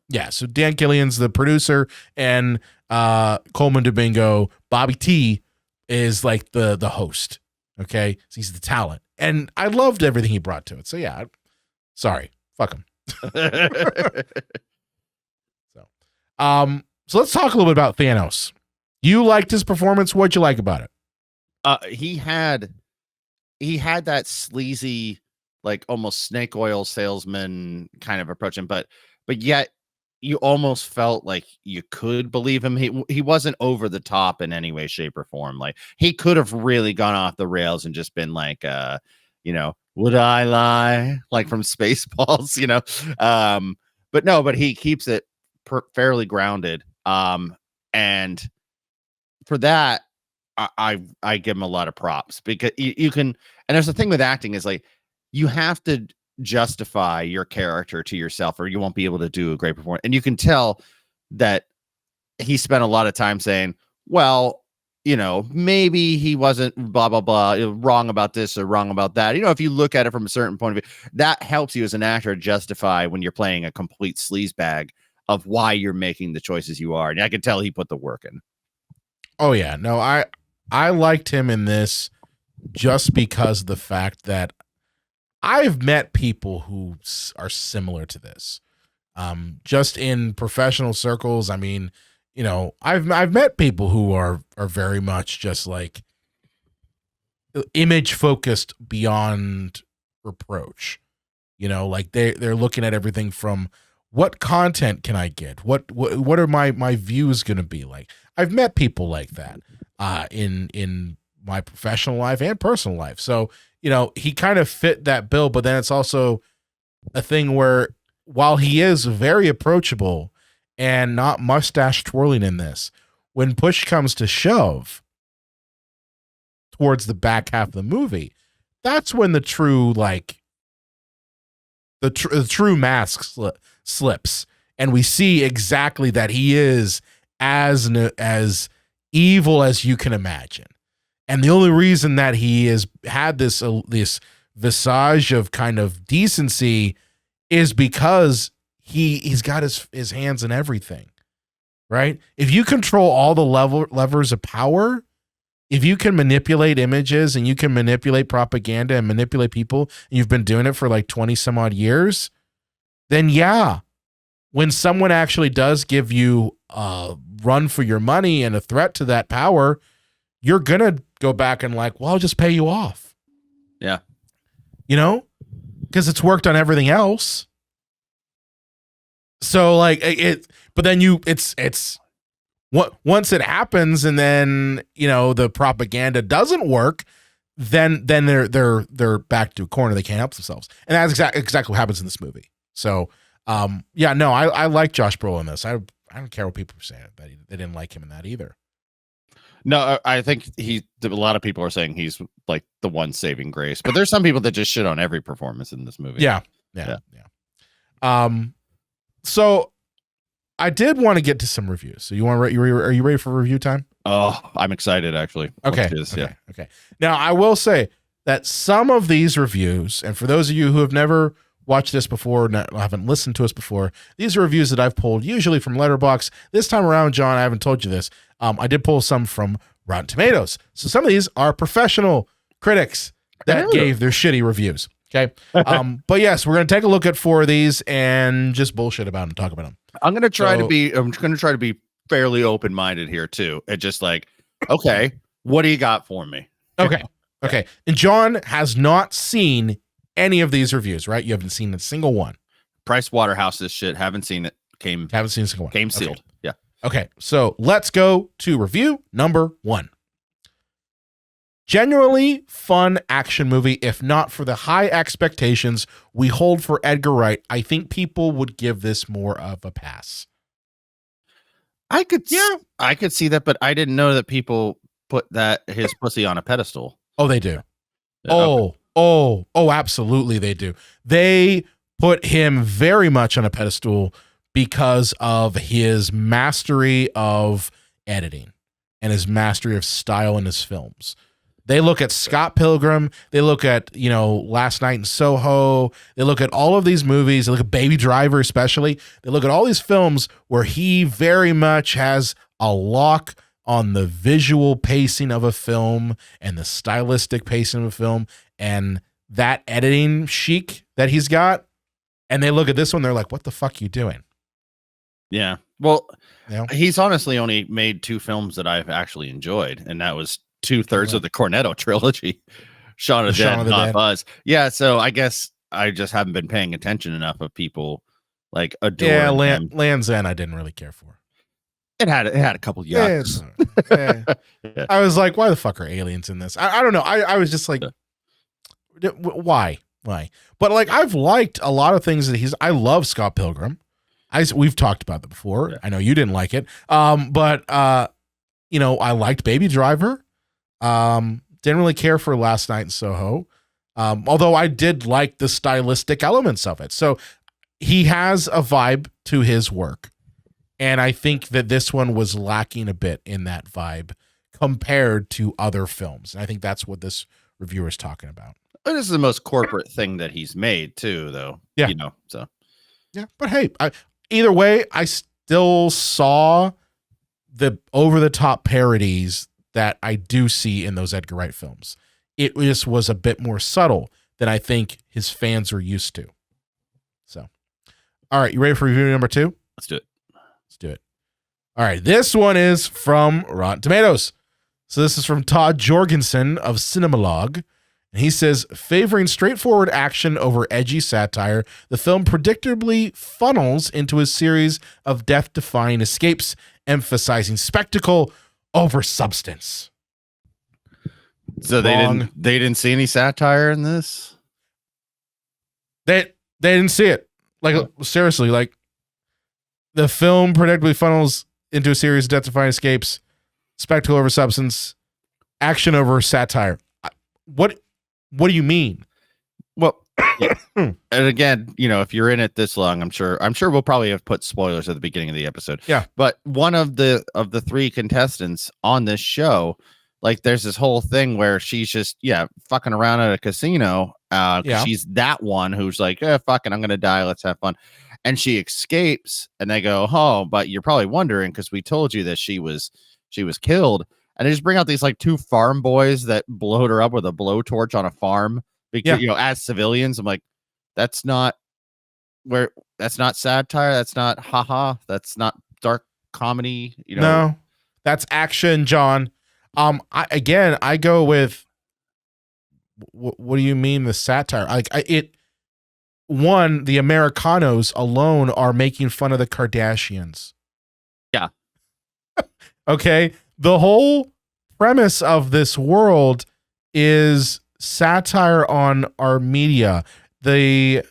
Speaker 1: Yeah. So Dan Killian's the producer, and Coleman Domingo, Bobby T, is like the host. Okay. So he's the talent. And I loved everything he brought to it. So yeah, sorry. Fuck him. So let's talk a little bit about Thanos. You liked his performance. What'd you like about it?
Speaker 2: He had that sleazy, like almost snake oil salesman kind of approach him, but yet you almost felt like you could believe him. He wasn't over the top in any way, shape, or form. Like, he could have really gone off the rails and just been like, would I lie? Like from Spaceballs, but he keeps it fairly grounded. And for that, I give him a lot of props, because you can, and there's the thing with acting is like, you have to justify your character to yourself, or you won't be able to do a great performance. And you can tell that he spent a lot of time saying, well, maybe he wasn't blah, blah, blah, wrong about this or wrong about that. If you look at it from a certain point of view, that helps you as an actor justify when you're playing a complete sleazebag of why you're making the choices you are. And I can tell he put the work in.
Speaker 1: Oh yeah. No, I liked him in this just because of the fact that I've met people who are similar to this. Just in professional circles. I mean, I've met people who are very much just like image focused beyond reproach. You know, like they're looking at everything from what content can I get? What are my views going to be like? I've met people like that in my professional life and personal life. So, you know, he kind of fit that bill, but then it's also a thing where while he is very approachable and not mustache twirling in this, when push comes to shove towards the back half of the movie, that's when the true the true mask slips, and we see exactly that he is as evil as you can imagine. And the only reason that he has had this visage of kind of decency is because he's got his hands in everything, right? If you control all the levers of power, if you can manipulate images and you can manipulate propaganda and manipulate people, and you've been doing it for like 20 some odd years, then yeah, when someone actually does give you a run for your money and a threat to that power, you're going to go back and like, well, I'll just pay you off.
Speaker 2: Yeah.
Speaker 1: You know, because it's worked on everything else. So like but then it's once it happens and then, you know, the propaganda doesn't work, then they're back to a corner. They can't help themselves. And that's exactly what happens in this movie. So, yeah, no, I like Josh Brolin in this. I don't care what people are saying, that they didn't like him in that either.
Speaker 2: No, I think a lot of people are saying he's like the one saving grace, but there's some people that just shit on every performance in this movie.
Speaker 1: Yeah. So I did want to get to some reviews. So are you ready for review time?
Speaker 2: Oh, I'm excited actually.
Speaker 1: Okay. Okay. Now I will say that some of these reviews, and for those of you who have never watched this before, haven't listened to us before, these are reviews that I've pulled usually from Letterboxd. This time around, John, I haven't told you this. I did pull some from Rotten Tomatoes. So some of these are professional critics that gave their shitty reviews. Okay. But yes, we're going to take a look at 4 of these and just bullshit about them, talk about them.
Speaker 2: I'm going to try to be fairly open-minded here too. And just like, okay, what do you got for me?
Speaker 1: Okay. Okay. And John has not seen any of these reviews, right? You haven't seen a single one.
Speaker 2: Price Waterhouse this shit. Haven't seen it.
Speaker 1: Haven't seen a single one.
Speaker 2: Came sealed.
Speaker 1: Okay.
Speaker 2: Yeah.
Speaker 1: Okay. So let's go to review number 1. Genuinely fun action movie. If not for the high expectations we hold for Edgar Wright, I think people would give this more of a pass.
Speaker 2: I could see that, but I didn't know that people put his pussy on a pedestal.
Speaker 1: Oh, they do.
Speaker 2: Okay.
Speaker 1: Oh, absolutely they do. They put him very much on a pedestal because of his mastery of editing and his mastery of style in his films. They look at Scott Pilgrim. They look at, you know, Last Night in Soho. They look at all of these movies. They look at Baby Driver especially. They look at all these films where he very much has a lock on the visual pacing of a film and the stylistic pacing of a film and that editing chic that he's got. And they look at this one, they're like, what the fuck are you doing?
Speaker 2: Yeah. Well,
Speaker 1: you know?
Speaker 2: He's honestly only made 2 films that I've actually enjoyed, and that was 2/3 of the Cornetto trilogy. Shaun of the Dead, not Buzz. Yeah, so I guess I just haven't been paying attention enough of people like adore.
Speaker 1: Yeah, Land's End I didn't really care for.
Speaker 2: It had a couple yucks.
Speaker 1: Yeah. I was like, why the fuck are aliens in this? I don't know. I was just like, why? But like, I've liked a lot of things that I love Scott Pilgrim. We've talked about that before. Yeah. I know you didn't like it. But you know, I liked Baby Driver. Didn't really care for Last Night in Soho. Although I did like the stylistic elements of it. So he has a vibe to his work. And I think that this one was lacking a bit in that vibe compared to other films. And I think that's what this reviewer is talking about.
Speaker 2: This is the most corporate thing that he's made too, though.
Speaker 1: Yeah.
Speaker 2: You know, so.
Speaker 1: Yeah. But hey, either way, I still saw the over-the-top parodies that I do see in those Edgar Wright films. It just was a bit more subtle than I think his fans are used to. So, all right, you ready for review number 2?
Speaker 2: Let's do it.
Speaker 1: All right, this one is from Rotten Tomatoes. So this is from Todd Jorgensen of Cinemalog, He says, favoring straightforward action over edgy satire, the film predictably funnels into a series of death-defying escapes, emphasizing spectacle over substance.
Speaker 2: So
Speaker 1: Wrong.
Speaker 2: they didn't see any satire in this?
Speaker 1: They didn't see it. Like, seriously, like, the film predictably funnels into a series of death-defying escapes, spectacle over substance, action over satire. What do you mean?
Speaker 2: Well, yeah. And again, if you're in it this long, I'm sure we'll probably have put spoilers at the beginning of the episode.
Speaker 1: Yeah.
Speaker 2: But one of the three contestants on this show, like, there's this whole thing where she's just fucking around at a casino. She's that one who's like, fucking, I'm gonna die. Let's have fun. And she escapes, and they go, oh, but you're probably wondering because we told you that she was killed. And they just bring out these like two farm boys that blowed her up with a blowtorch on a farm because, as civilians. I'm like, that's not satire. That's not haha. That's not dark comedy.
Speaker 1: No, that's action, John. I go with, what do you mean the satire? Like, the Americanos alone are making fun of the Kardashians.
Speaker 2: Yeah.
Speaker 1: Okay. The whole premise of this world is satire on our media. The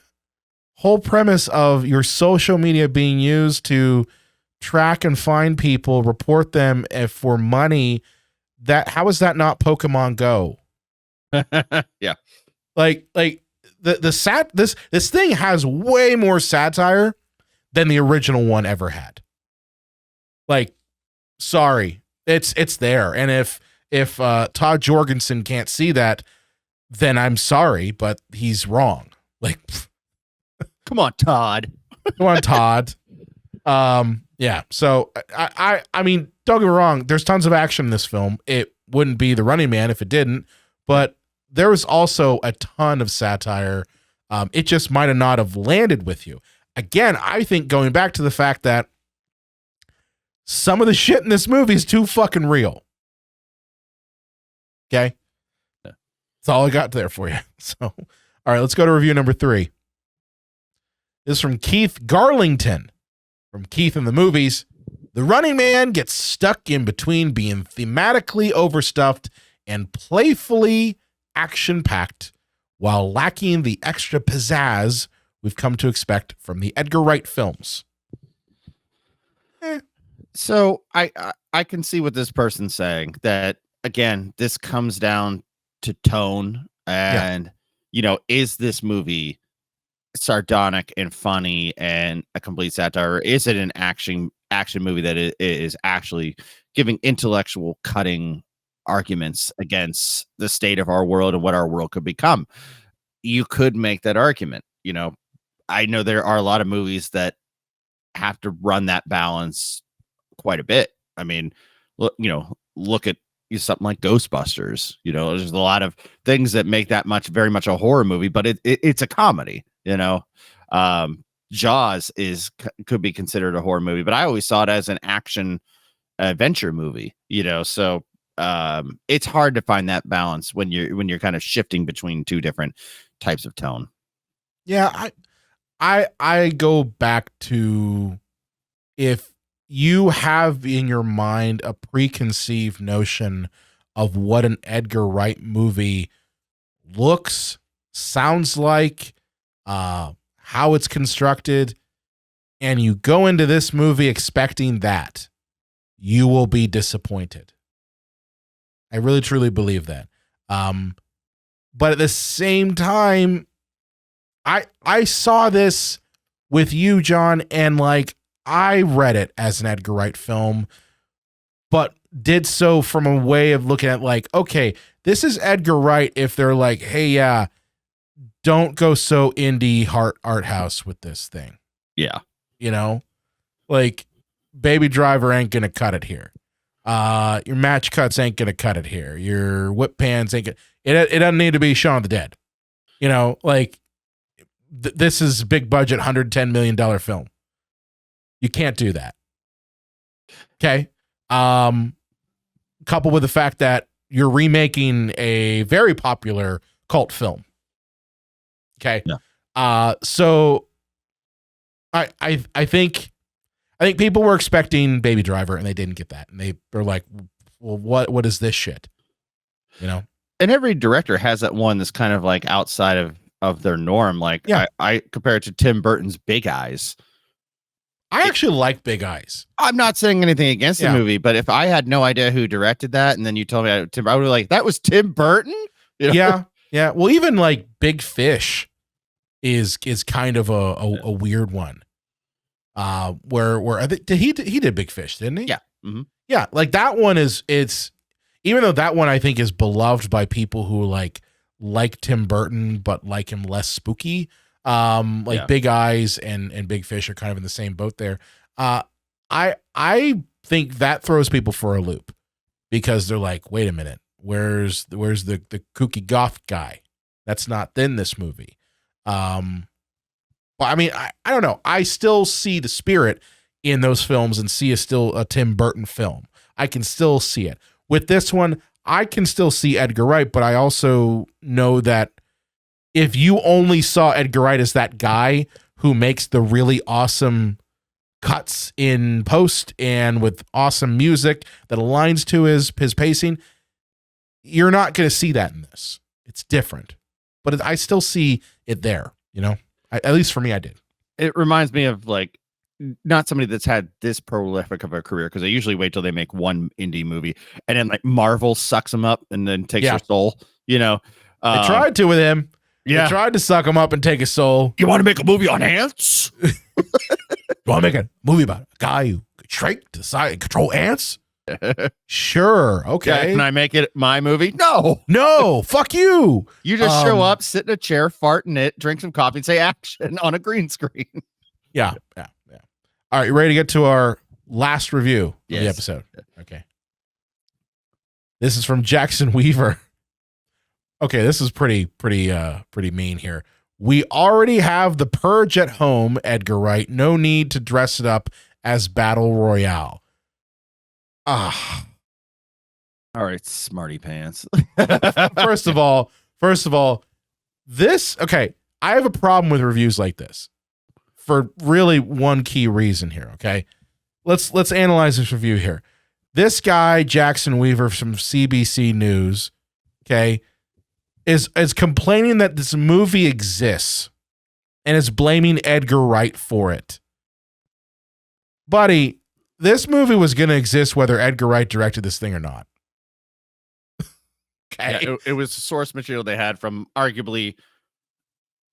Speaker 1: whole premise of your social media being used to track and find people, report them for money. How is that not Pokemon Go?
Speaker 2: Yeah.
Speaker 1: Like this thing has way more satire than the original one ever had. Like, sorry. It's there. And if Todd Jorgensen can't see that, then I'm sorry, but he's wrong. Like,
Speaker 2: come on, Todd.
Speaker 1: Come on, Todd. Yeah. So I mean, don't get me wrong. There's tons of action in this film. It wouldn't be The Running Man if it didn't, but there was also a ton of satire. It just might have not have landed with you. Again, I think going back to the fact that some of the shit in this movie is too fucking real. Okay? That's all I got there for you. So, all right, let's go to review number 3. This is from Keith Garlington. From Keith in the Movies. The Running Man gets stuck in between being thematically overstuffed and playfully action-packed while lacking the extra pizzazz we've come to expect from the Edgar Wright films.
Speaker 2: So I can see what this person's saying, that again, this comes down to tone and, is this movie sardonic and funny and a complete satire? Or is it an action movie that is actually giving intellectual cutting arguments against the state of our world and what our world could become? You could make that argument. I know there are a lot of movies that have to run that balance quite a bit. I mean, look at something like Ghostbusters. There's a lot of things that make that very much a horror movie, but it's a comedy. Jaws could be considered a horror movie, but I always saw it as an action adventure movie. So it's hard to find that balance when you're kind of shifting between two different types of tone.
Speaker 1: Yeah, I go back to, if you have in your mind a preconceived notion of what an Edgar Wright movie looks, sounds like, how it's constructed, and you go into this movie expecting that, you will be disappointed. I really truly believe that. But at the same time, I saw this with you, John, and like, I read it as an Edgar Wright film, but did so from a way of looking at like, okay, this is Edgar Wright. If they're like, hey, yeah, don't go so indie art house with this thing.
Speaker 2: Yeah.
Speaker 1: Like, Baby Driver ain't going to cut it here. Your match cuts ain't going to cut it here. Your whip pans ain't it doesn't need to be Shaun of the Dead. Like, this is big budget, $110 million film. You can't do that. Okay. Coupled with the fact that you're remaking a very popular cult film. Okay.
Speaker 2: Yeah.
Speaker 1: So I think people were expecting Baby Driver and they didn't get that. And they were like, well, what is this shit? You know?
Speaker 2: And every director has that one that's kind of like outside of their norm. Like I compare it to Tim Burton's Big Eyes.
Speaker 1: I actually like Big Eyes.
Speaker 2: I'm not saying anything against the movie, but if I had no idea who directed that, and then you told me I would be like, that was Tim Burton? You know?
Speaker 1: Yeah. Well, even like Big Fish is kind of a weird one. Where I think he did Big Fish, didn't he?
Speaker 2: Yeah. Mm-hmm.
Speaker 1: Yeah, like that one it's even though that one I think is beloved by people who like Tim Burton but like him less spooky. Big Eyes and Big Fish are kind of in the same boat there. I think that throws people for a loop because they're like, wait a minute, where's the kooky goth guy? That's not in this movie. But I mean, I don't know. I still see the spirit in those films and see still a Tim Burton film. I can still see it. With this one, I can still see Edgar Wright, but I also know that if you only saw Edgar Wright as that guy who makes the really awesome cuts in post and with awesome music that aligns to his pacing, you're not going to see that in this. It's different, but I still see it there, you know, at least for me, I did.
Speaker 2: It reminds me of like, not somebody that's had this prolific of a career, because they usually wait till they make one indie movie and then like Marvel sucks them up and then takes their soul, you know.
Speaker 1: They tried to with him.
Speaker 2: Yeah.
Speaker 1: They tried to suck him up and take his soul.
Speaker 2: You want to make a movie on ants?
Speaker 1: You want to make a movie about a guy who could shrink, decide, and control ants? Sure. Okay.
Speaker 2: Yeah, can I make it my movie?
Speaker 1: No. Fuck you.
Speaker 2: You just show up, sit in a chair, fart in it, drink some coffee, and say action on a green screen.
Speaker 1: Yeah. All right. You ready to get to our last review of the episode? Okay. This is from Jackson Weaver. Okay, this is pretty mean here. We already have the Purge at home, Edgar Wright. No need to dress it up as Battle Royale. All
Speaker 2: right, smarty pants.
Speaker 1: First of all, this, okay, I have a problem with reviews like this for really one key reason here, okay? Let's analyze this review here. This guy, Jackson Weaver from CBC News, okay, is complaining that this movie exists and is blaming Edgar Wright for it. Buddy, this movie was going to exist whether Edgar Wright directed this thing or not. Okay.
Speaker 2: Yeah, it was source material they had from arguably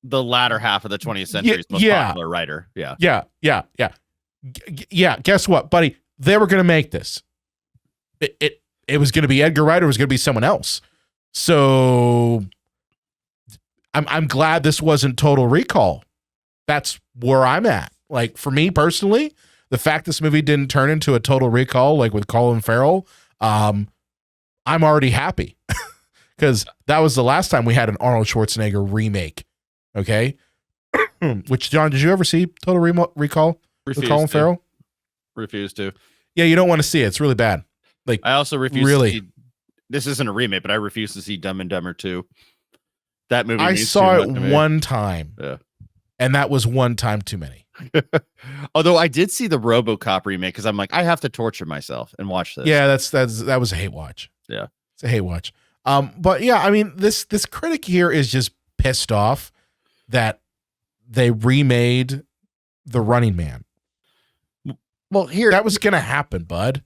Speaker 2: the latter half of the 20th century's most popular writer. Yeah.
Speaker 1: Yeah. Guess what, buddy? They were going to make this. It was going to be Edgar Wright or it was going to be someone else. So I'm glad this wasn't Total Recall. That's where I'm at. Like, for me personally, the fact this movie didn't turn into a Total Recall, like with Colin Farrell, I'm already happy because that was the last time we had an Arnold Schwarzenegger remake. Okay. Which, John, did you ever see Total Recall with Colin Farrell?
Speaker 2: Refuse to.
Speaker 1: Yeah, you don't want to see it. It's really bad. Like,
Speaker 2: I also refuse
Speaker 1: to
Speaker 2: see, this isn't a remake, but I refuse to see Dumb and Dumber 2. That movie
Speaker 1: I saw it one time.
Speaker 2: Yeah.
Speaker 1: And that was one time too many.
Speaker 2: Although I did see the RoboCop remake because I'm like, I have to torture myself and watch this.
Speaker 1: Yeah, that was a hate watch.
Speaker 2: Yeah.
Speaker 1: It's a hate watch. But yeah, I mean, this critic here is just pissed off that they remade The Running Man.
Speaker 2: Well,
Speaker 1: that was gonna happen, bud.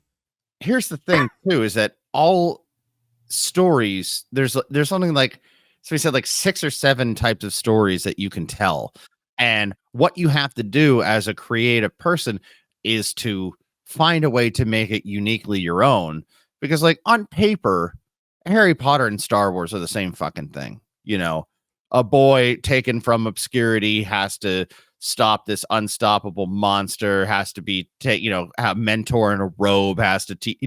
Speaker 2: Here's the thing too, is that all stories, there's something like, so he said like 6 or 7 types of stories that you can tell. And what you have to do as a creative person is to find a way to make it uniquely your own. Because like on paper, Harry Potter and Star Wars are the same fucking thing. You know, a boy taken from obscurity has to stop this unstoppable monster, has to be have a mentor in a robe, has to teach,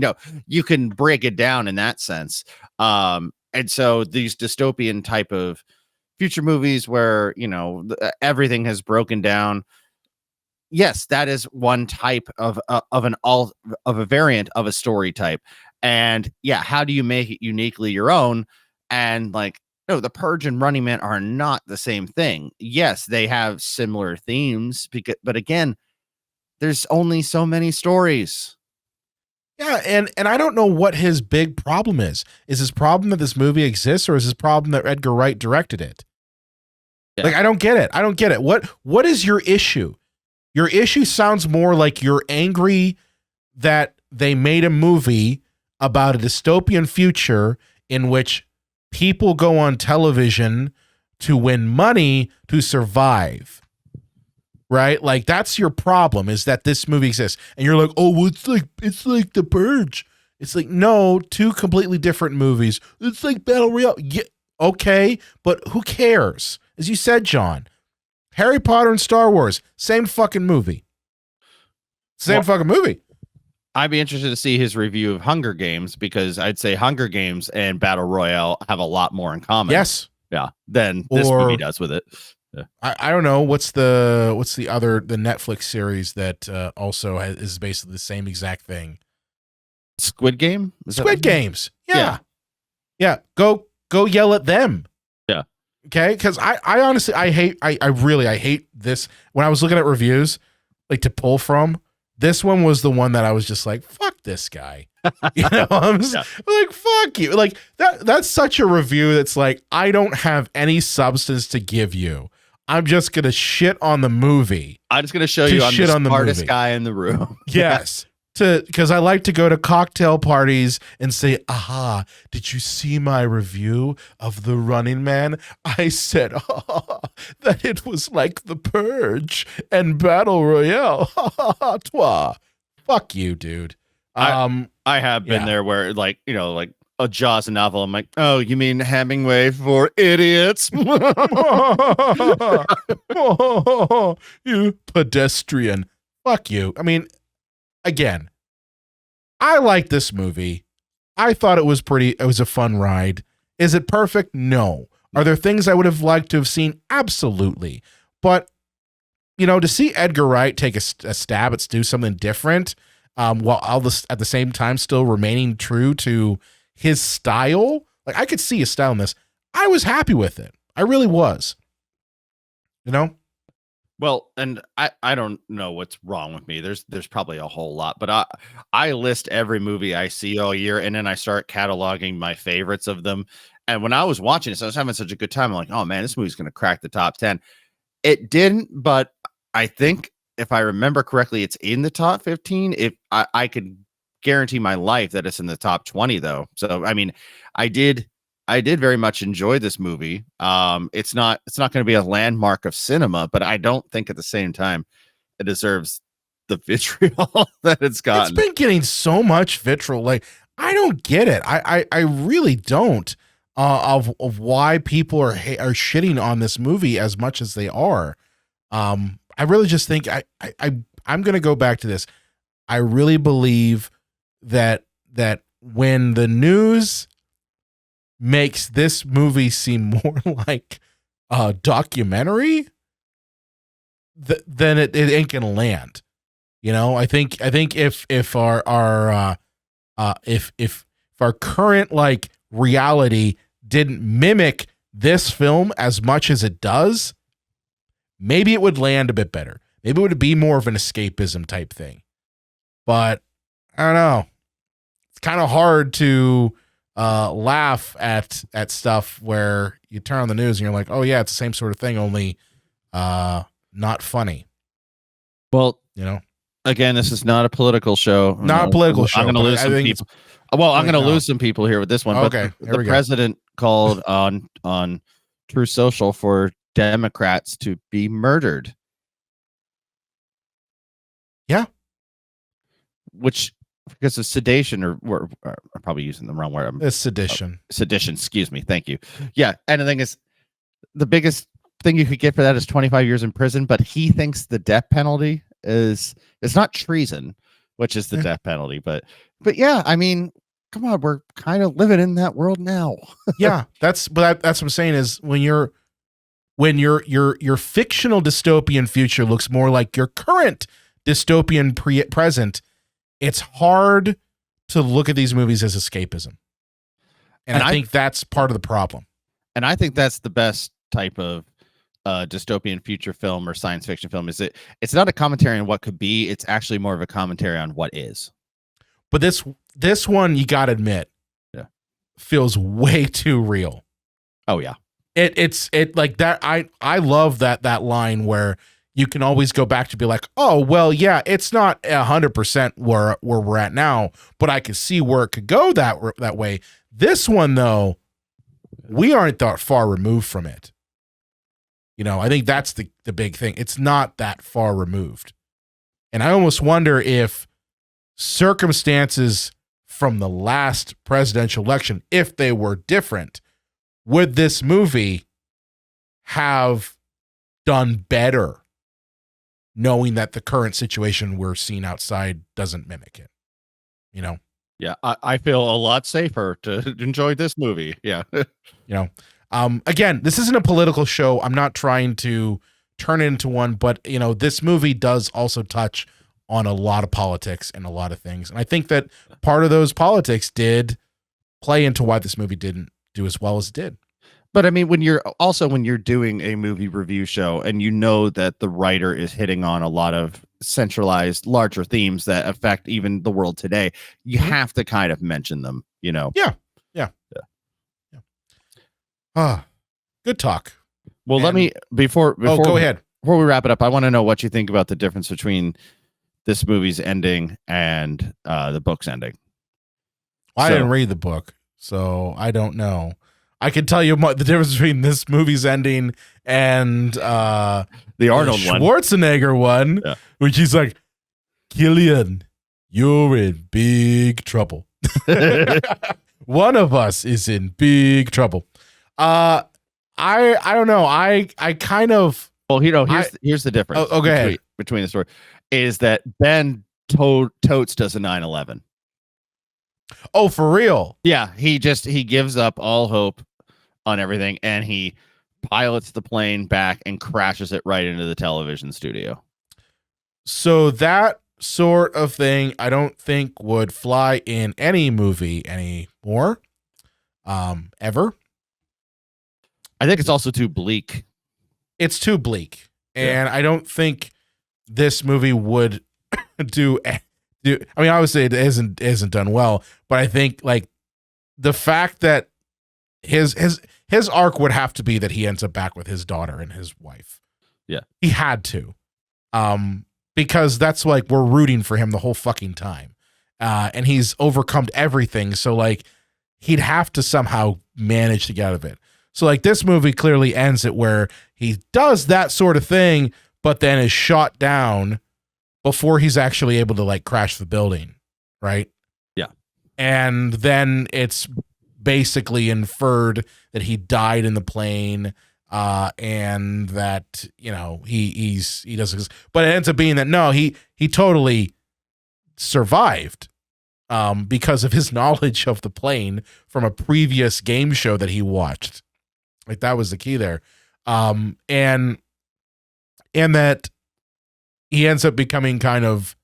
Speaker 2: you can break it down in that sense. And so these dystopian type of future movies where, everything has broken down. Yes, that is one type of a variant of a story type. And yeah, how do you make it uniquely your own? And like, no, The Purge and Running Man are not the same thing. Yes, they have similar themes, but again, there's only so many stories.
Speaker 1: Yeah, and I don't know what his big problem is. Is his problem that this movie exists, or is his problem that Edgar Wright directed it?
Speaker 2: Yeah.
Speaker 1: Like, I don't get it. I don't get it. What is your issue? Your issue sounds more like you're angry that they made a movie about a dystopian future in which people go on television to win money to survive. Right? Like, that's your problem, is that this movie exists. And you're like, oh, well, it's like The Purge. It's like, no, two completely different movies. It's like Battle Royale. Yeah, okay, but who cares? As you said, John, Harry Potter and Star Wars, same fucking movie. Same fucking movie.
Speaker 2: I'd be interested to see his review of Hunger Games, because I'd say Hunger Games and Battle Royale have a lot more in common.
Speaker 1: Yes.
Speaker 2: Yeah. Than this movie does with it. Yeah.
Speaker 1: I don't know what's the Netflix series that also is basically the same exact thing.
Speaker 2: Squid Game?
Speaker 1: Squid Games. Yeah. Go yell at them.
Speaker 2: Yeah.
Speaker 1: Okay. Because I honestly I hate this. When I was looking at reviews, like, to pull from, this one was the one that I was just like, fuck this guy. You know, I'm just like, fuck you. Like, that's such a review that's like, I don't have any substance to give you. I'm just gonna shit on the movie.
Speaker 2: I'm just gonna show you I'm the smartest guy in the room.
Speaker 1: Yes. Because I like to go to cocktail parties and say, aha, did you see my review of The Running Man? I said, that it was like The Purge and Battle Royale. Toi. Fuck you, dude.
Speaker 2: I have been there where, like, you know, like a Jaws novel. I'm like, oh, you mean Hemingway for idiots? You pedestrian. Fuck you. I mean, again, I like this movie. I thought it was a fun ride. Is it perfect? No. Are there things I would have liked to have seen? Absolutely. But, you know, to see Edgar Wright take a stab at do something different, while at the same time still remaining true to his style, like, I could see his style in this. I was happy with it. I really was. You know? Well, and I don't know what's wrong with me. There's probably a whole lot, but I list every movie I see all year, and then I start cataloging my favorites of them. And when I was watching this, I was having such a good time. I'm like, oh man, this movie's going to crack the top 10. It didn't, but I think if I remember correctly, it's in the top 15. If I could guarantee my life that it's in the top 20 though. So, I mean, I did very much enjoy this movie. It's not going to be a landmark of cinema, but I don't think at the same time it deserves the vitriol that it's gotten.
Speaker 1: It's been getting so much vitriol. Like, I don't get it. I really don't. Of why people are shitting on this movie as much as they are. I really just think I'm going to go back to this. I really believe that when the news makes this movie seem more like a documentary, then it ain't gonna land. You know, I think if our current, like, reality didn't mimic this film as much as it does, maybe it would land a bit better. Maybe it would be more of an escapism type thing. But I don't know. It's kind of hard to laugh at stuff where you turn on the news and you're like, oh yeah, it's the same sort of thing, only not funny.
Speaker 2: Well,
Speaker 1: you know,
Speaker 2: again, this is not a political show.
Speaker 1: Not a political show.
Speaker 2: I'm going to lose some people. Well, I'm going to lose some people here with this one.
Speaker 1: Okay,
Speaker 2: but the president called on True Social for Democrats to be murdered.
Speaker 1: Yeah.
Speaker 2: Which, because of sedation, or I'm probably using the wrong word.
Speaker 1: It's sedition.
Speaker 2: Sedition, excuse me. Thank you. Yeah. And the thing is, the biggest thing you could get for that is 25 years in prison, but he thinks the death penalty it's not treason, which is the death penalty. But yeah, I mean, come on, we're kind of living in that world now.
Speaker 1: Yeah, that's what I'm saying is when your fictional dystopian future looks more like your current dystopian present, it's hard to look at these movies as escapism. And I think that's part of the problem.
Speaker 2: And I think that's the best type of dystopian future film or science fiction film. Is it's not a commentary on what could be, it's actually more of a commentary on what is.
Speaker 1: But this one, you gotta admit, feels way too real.
Speaker 2: Oh yeah.
Speaker 1: It's like that. I love that line where you can always go back to be like, oh well, yeah, it's not 100% where we're at now, but I can see where it could go that way. This one though, we aren't that far removed from it. You know, I think that's the big thing. It's not that far removed. And I almost wonder if circumstances from the last presidential election, if they were different, would this movie have done better knowing that the current situation we're seeing outside doesn't mimic it? You know?
Speaker 2: Yeah, I feel a lot safer to enjoy this movie. Yeah.
Speaker 1: You know, again, this isn't a political show. I'm not trying to turn it into one, but you know, this movie does also touch on a lot of politics and a lot of things. And I think that part of those politics did play into why this movie didn't do as well as it did.
Speaker 2: But I mean, when you're doing a movie review show and you know that the writer is hitting on a lot of centralized, larger themes that affect even the world today, you have to kind of mention them, you know?
Speaker 1: Yeah. Good talk.
Speaker 2: Well, let me, before
Speaker 1: go ahead.
Speaker 2: Before we wrap it up, I want to know what you think about the difference between this movie's ending and the book's ending.
Speaker 1: I didn't read the book, so I don't know. I can tell you the difference between this movie's ending and
Speaker 2: the Arnold
Speaker 1: Schwarzenegger one, which he's like, Killian, you're in big trouble. One of us is in big trouble. I don't know. I kind of,
Speaker 2: well, you know, here's the difference. Between the story is that Ben totes does a 9/11.
Speaker 1: Oh, for real?
Speaker 2: Yeah, he gives up all hope on everything, and he pilots the plane back and crashes it right into the television studio.
Speaker 1: So that sort of thing, I don't think would fly in any movie anymore, ever.
Speaker 2: I think it's also too bleak.
Speaker 1: It's too bleak, and I don't think this movie would do. I mean, obviously it isn't done well, but I think like the fact that his arc would have to be that he ends up back with his daughter and his wife.
Speaker 2: Yeah,
Speaker 1: he had to, because that's like we're rooting for him the whole fucking time, and he's overcome everything. So like he'd have to somehow manage to get out of it. So like this movie clearly ends it where he does that sort of thing, but then is shot down before he's actually able to like crash the building, right?
Speaker 2: Yeah. And
Speaker 1: then it's basically inferred that he died in the plane, and that, you know, he doesn't, but it ends up being that no, he totally survived, because of his knowledge of the plane from a previous game show that he watched. Like that was the key there. And that he ends up becoming kind of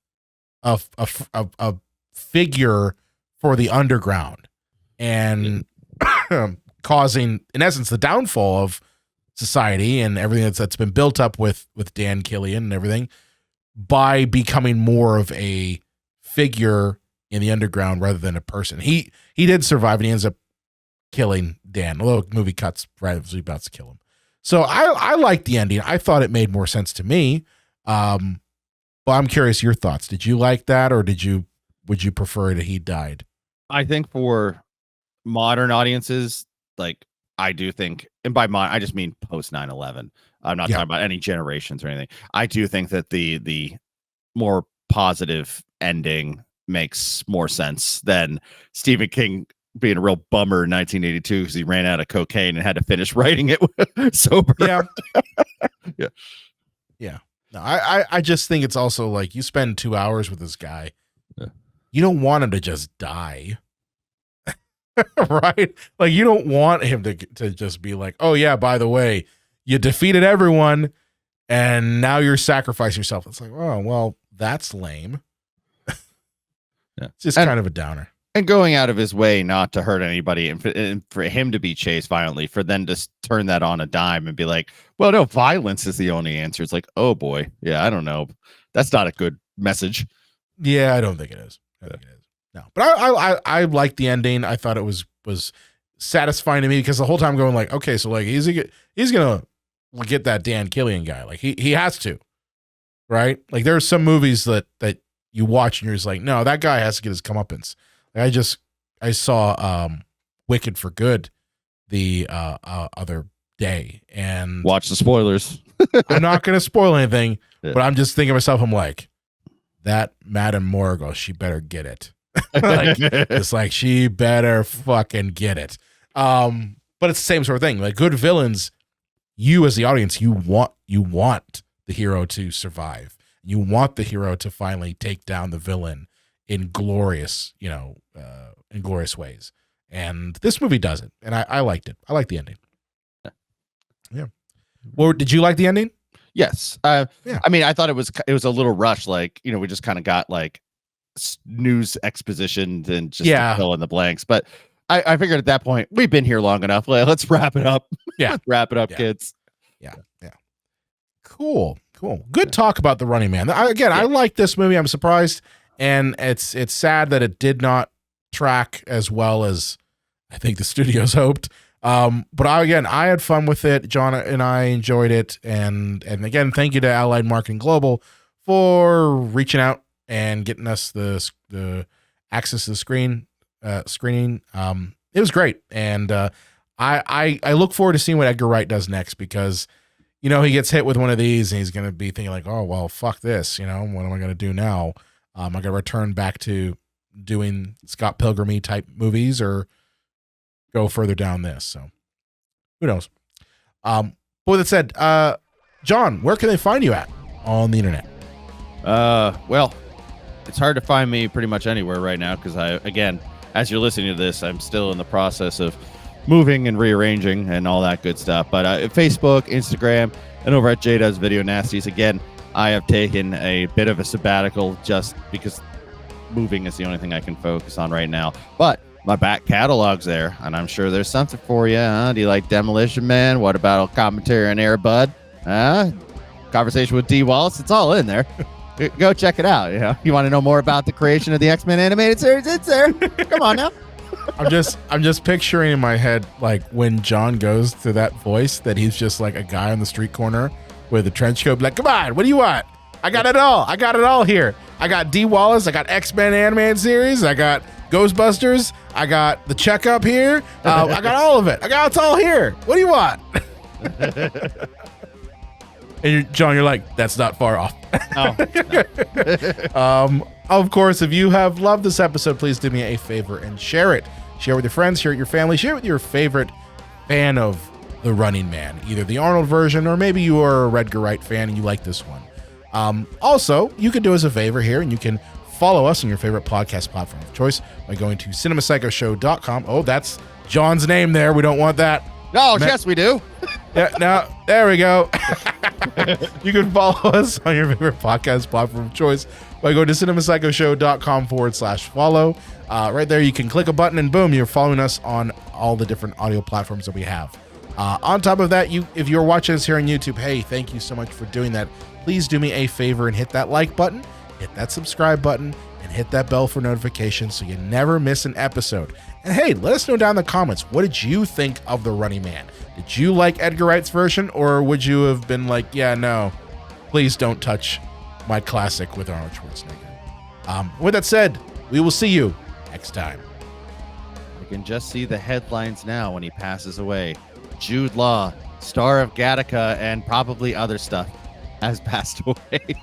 Speaker 1: a figure for the underground and causing, in essence, the downfall of society and everything that's been built up with Dan Killian and everything by becoming more of a figure in the underground rather than a person. He did survive and he ends up killing Dan, although the movie cuts right as he's about to kill him. So I liked the ending. I thought it made more sense to me. But I'm curious your thoughts. Did you like that, or would you prefer that he died?
Speaker 2: I think for modern audiences, like I do think, and by I just mean post 9/11. I'm not talking about any generations or anything. I do think that the more positive ending makes more sense than Stephen King being a real bummer in 1982 because he ran out of cocaine and had to finish writing it sober.
Speaker 1: Yeah. Yeah. No, I just think it's also like you spend 2 hours with this guy. Yeah. You don't want him to just die. Right? Like you don't want him to just be like, oh yeah, by the way, you defeated everyone and now you're sacrificing yourself. It's like, oh, well, that's lame. Yeah. It's just kind of a downer.
Speaker 2: And going out of his way not to hurt anybody, and for him to be chased violently, for then to turn that on a dime and be like, well, no, violence is the only answer. It's like, oh boy. Yeah, I don't know. That's not a good message.
Speaker 1: Yeah, I don't think it is. No, but I like the ending. I thought it was satisfying to me because the whole time going like, okay, so like he's gonna get that Dan Killian guy. Like he has to, right? Like there are some movies that you watch and you're just like, no, that guy has to get his comeuppance. I saw Wicked for Good the other day, and
Speaker 2: watch the spoilers.
Speaker 1: I'm not going to spoil anything, but I'm just thinking to myself, I'm like, that Madame Morgul, she better get it. Like, it's like she better fucking get it. But it's the same sort of thing. Like good villains, you as the audience, you want the hero to survive. You want the hero to finally take down the villain in glorious ways. And this movie does it. And I liked it. I liked the ending. Yeah. Well, did you like the ending?
Speaker 2: Yes. Yeah. I mean, I thought it was a little rushed. Like, we just kind of got like news exposition and just to fill in the blanks. But I figured at that point, we've been here long enough. Like, let's wrap it up.
Speaker 1: Yeah.
Speaker 2: Wrap it up, kids.
Speaker 1: Yeah. Cool. Good talk about The Running Man. I like this movie. I'm surprised. And it's sad that it did not track as well as I think the studios hoped. But I had fun with it. John and I enjoyed it. And again, thank you to Allied Marketing Global for reaching out and getting us the access to the screening. It was great. And I look forward to seeing what Edgar Wright does next because, he gets hit with one of these and he's going to be thinking like, oh, well, fuck this. What am I going to do now? Am I going to return back to doing Scott Pilgrim-y type movies or go further down this? So who knows? But with that said, John, where can they find you at on the internet?
Speaker 2: Well, it's hard to find me pretty much anywhere right now because as you're listening to this, I'm still in the process of moving and rearranging and all that good stuff. But Facebook, Instagram, and over at J Does Video Nasties. Again, I have taken a bit of a sabbatical just because moving is the only thing I can focus on right now. But my back catalog's there, and I'm sure there's something for you. Huh? Do you like Demolition Man? What about a commentary on Air Bud? Conversation with D. Wallace? It's all in there. Go check it out. You want to know more about the creation of the X-Men animated series? It's there. Come on now.
Speaker 1: I'm just picturing in my head like when John goes to that voice that he's just like a guy on the street corner with a trench coat, like, come on, what do you want? I got it all here. I got D. Wallace, I got X-Men animated series, I got Ghostbusters, I got the checkup here, I got all of it. It's all here. What do you want? And John, you're like, that's not far off.
Speaker 2: Oh.
Speaker 1: Of course, if you have loved this episode, please do me a favor and share it. Share it with your friends, share it with your family, share it with your favorite fan of The Running Man, either the Arnold version or maybe you are a Edgar Wright fan and you like this one. Also, you can do us a favor here and you can follow us on your favorite podcast platform of choice by going to cinemapsychoshow.com. Oh, that's John's name there. We don't want that.
Speaker 2: No, yes, we do.
Speaker 1: Yeah, now, there we go. You can follow us on your favorite podcast platform of choice by going to cinemapsychoshow.com/follow. Right there, you can click a button and boom, you're following us on all the different audio platforms that we have. On top of that, if you're watching us here on YouTube, hey, thank you so much for doing that. Please do me a favor and hit that like button, hit that subscribe button, and hit that bell for notifications so you never miss an episode. And hey, let us know down in the comments, what did you think of The Running Man? Did you like Edgar Wright's version, or would you have been like, yeah, no, please don't touch my classic with Arnold Schwarzenegger? With that said, we will see you next time.
Speaker 2: I can just see the headlines now when he passes away. Jude Law, star of Gattaca and probably other stuff, has passed away.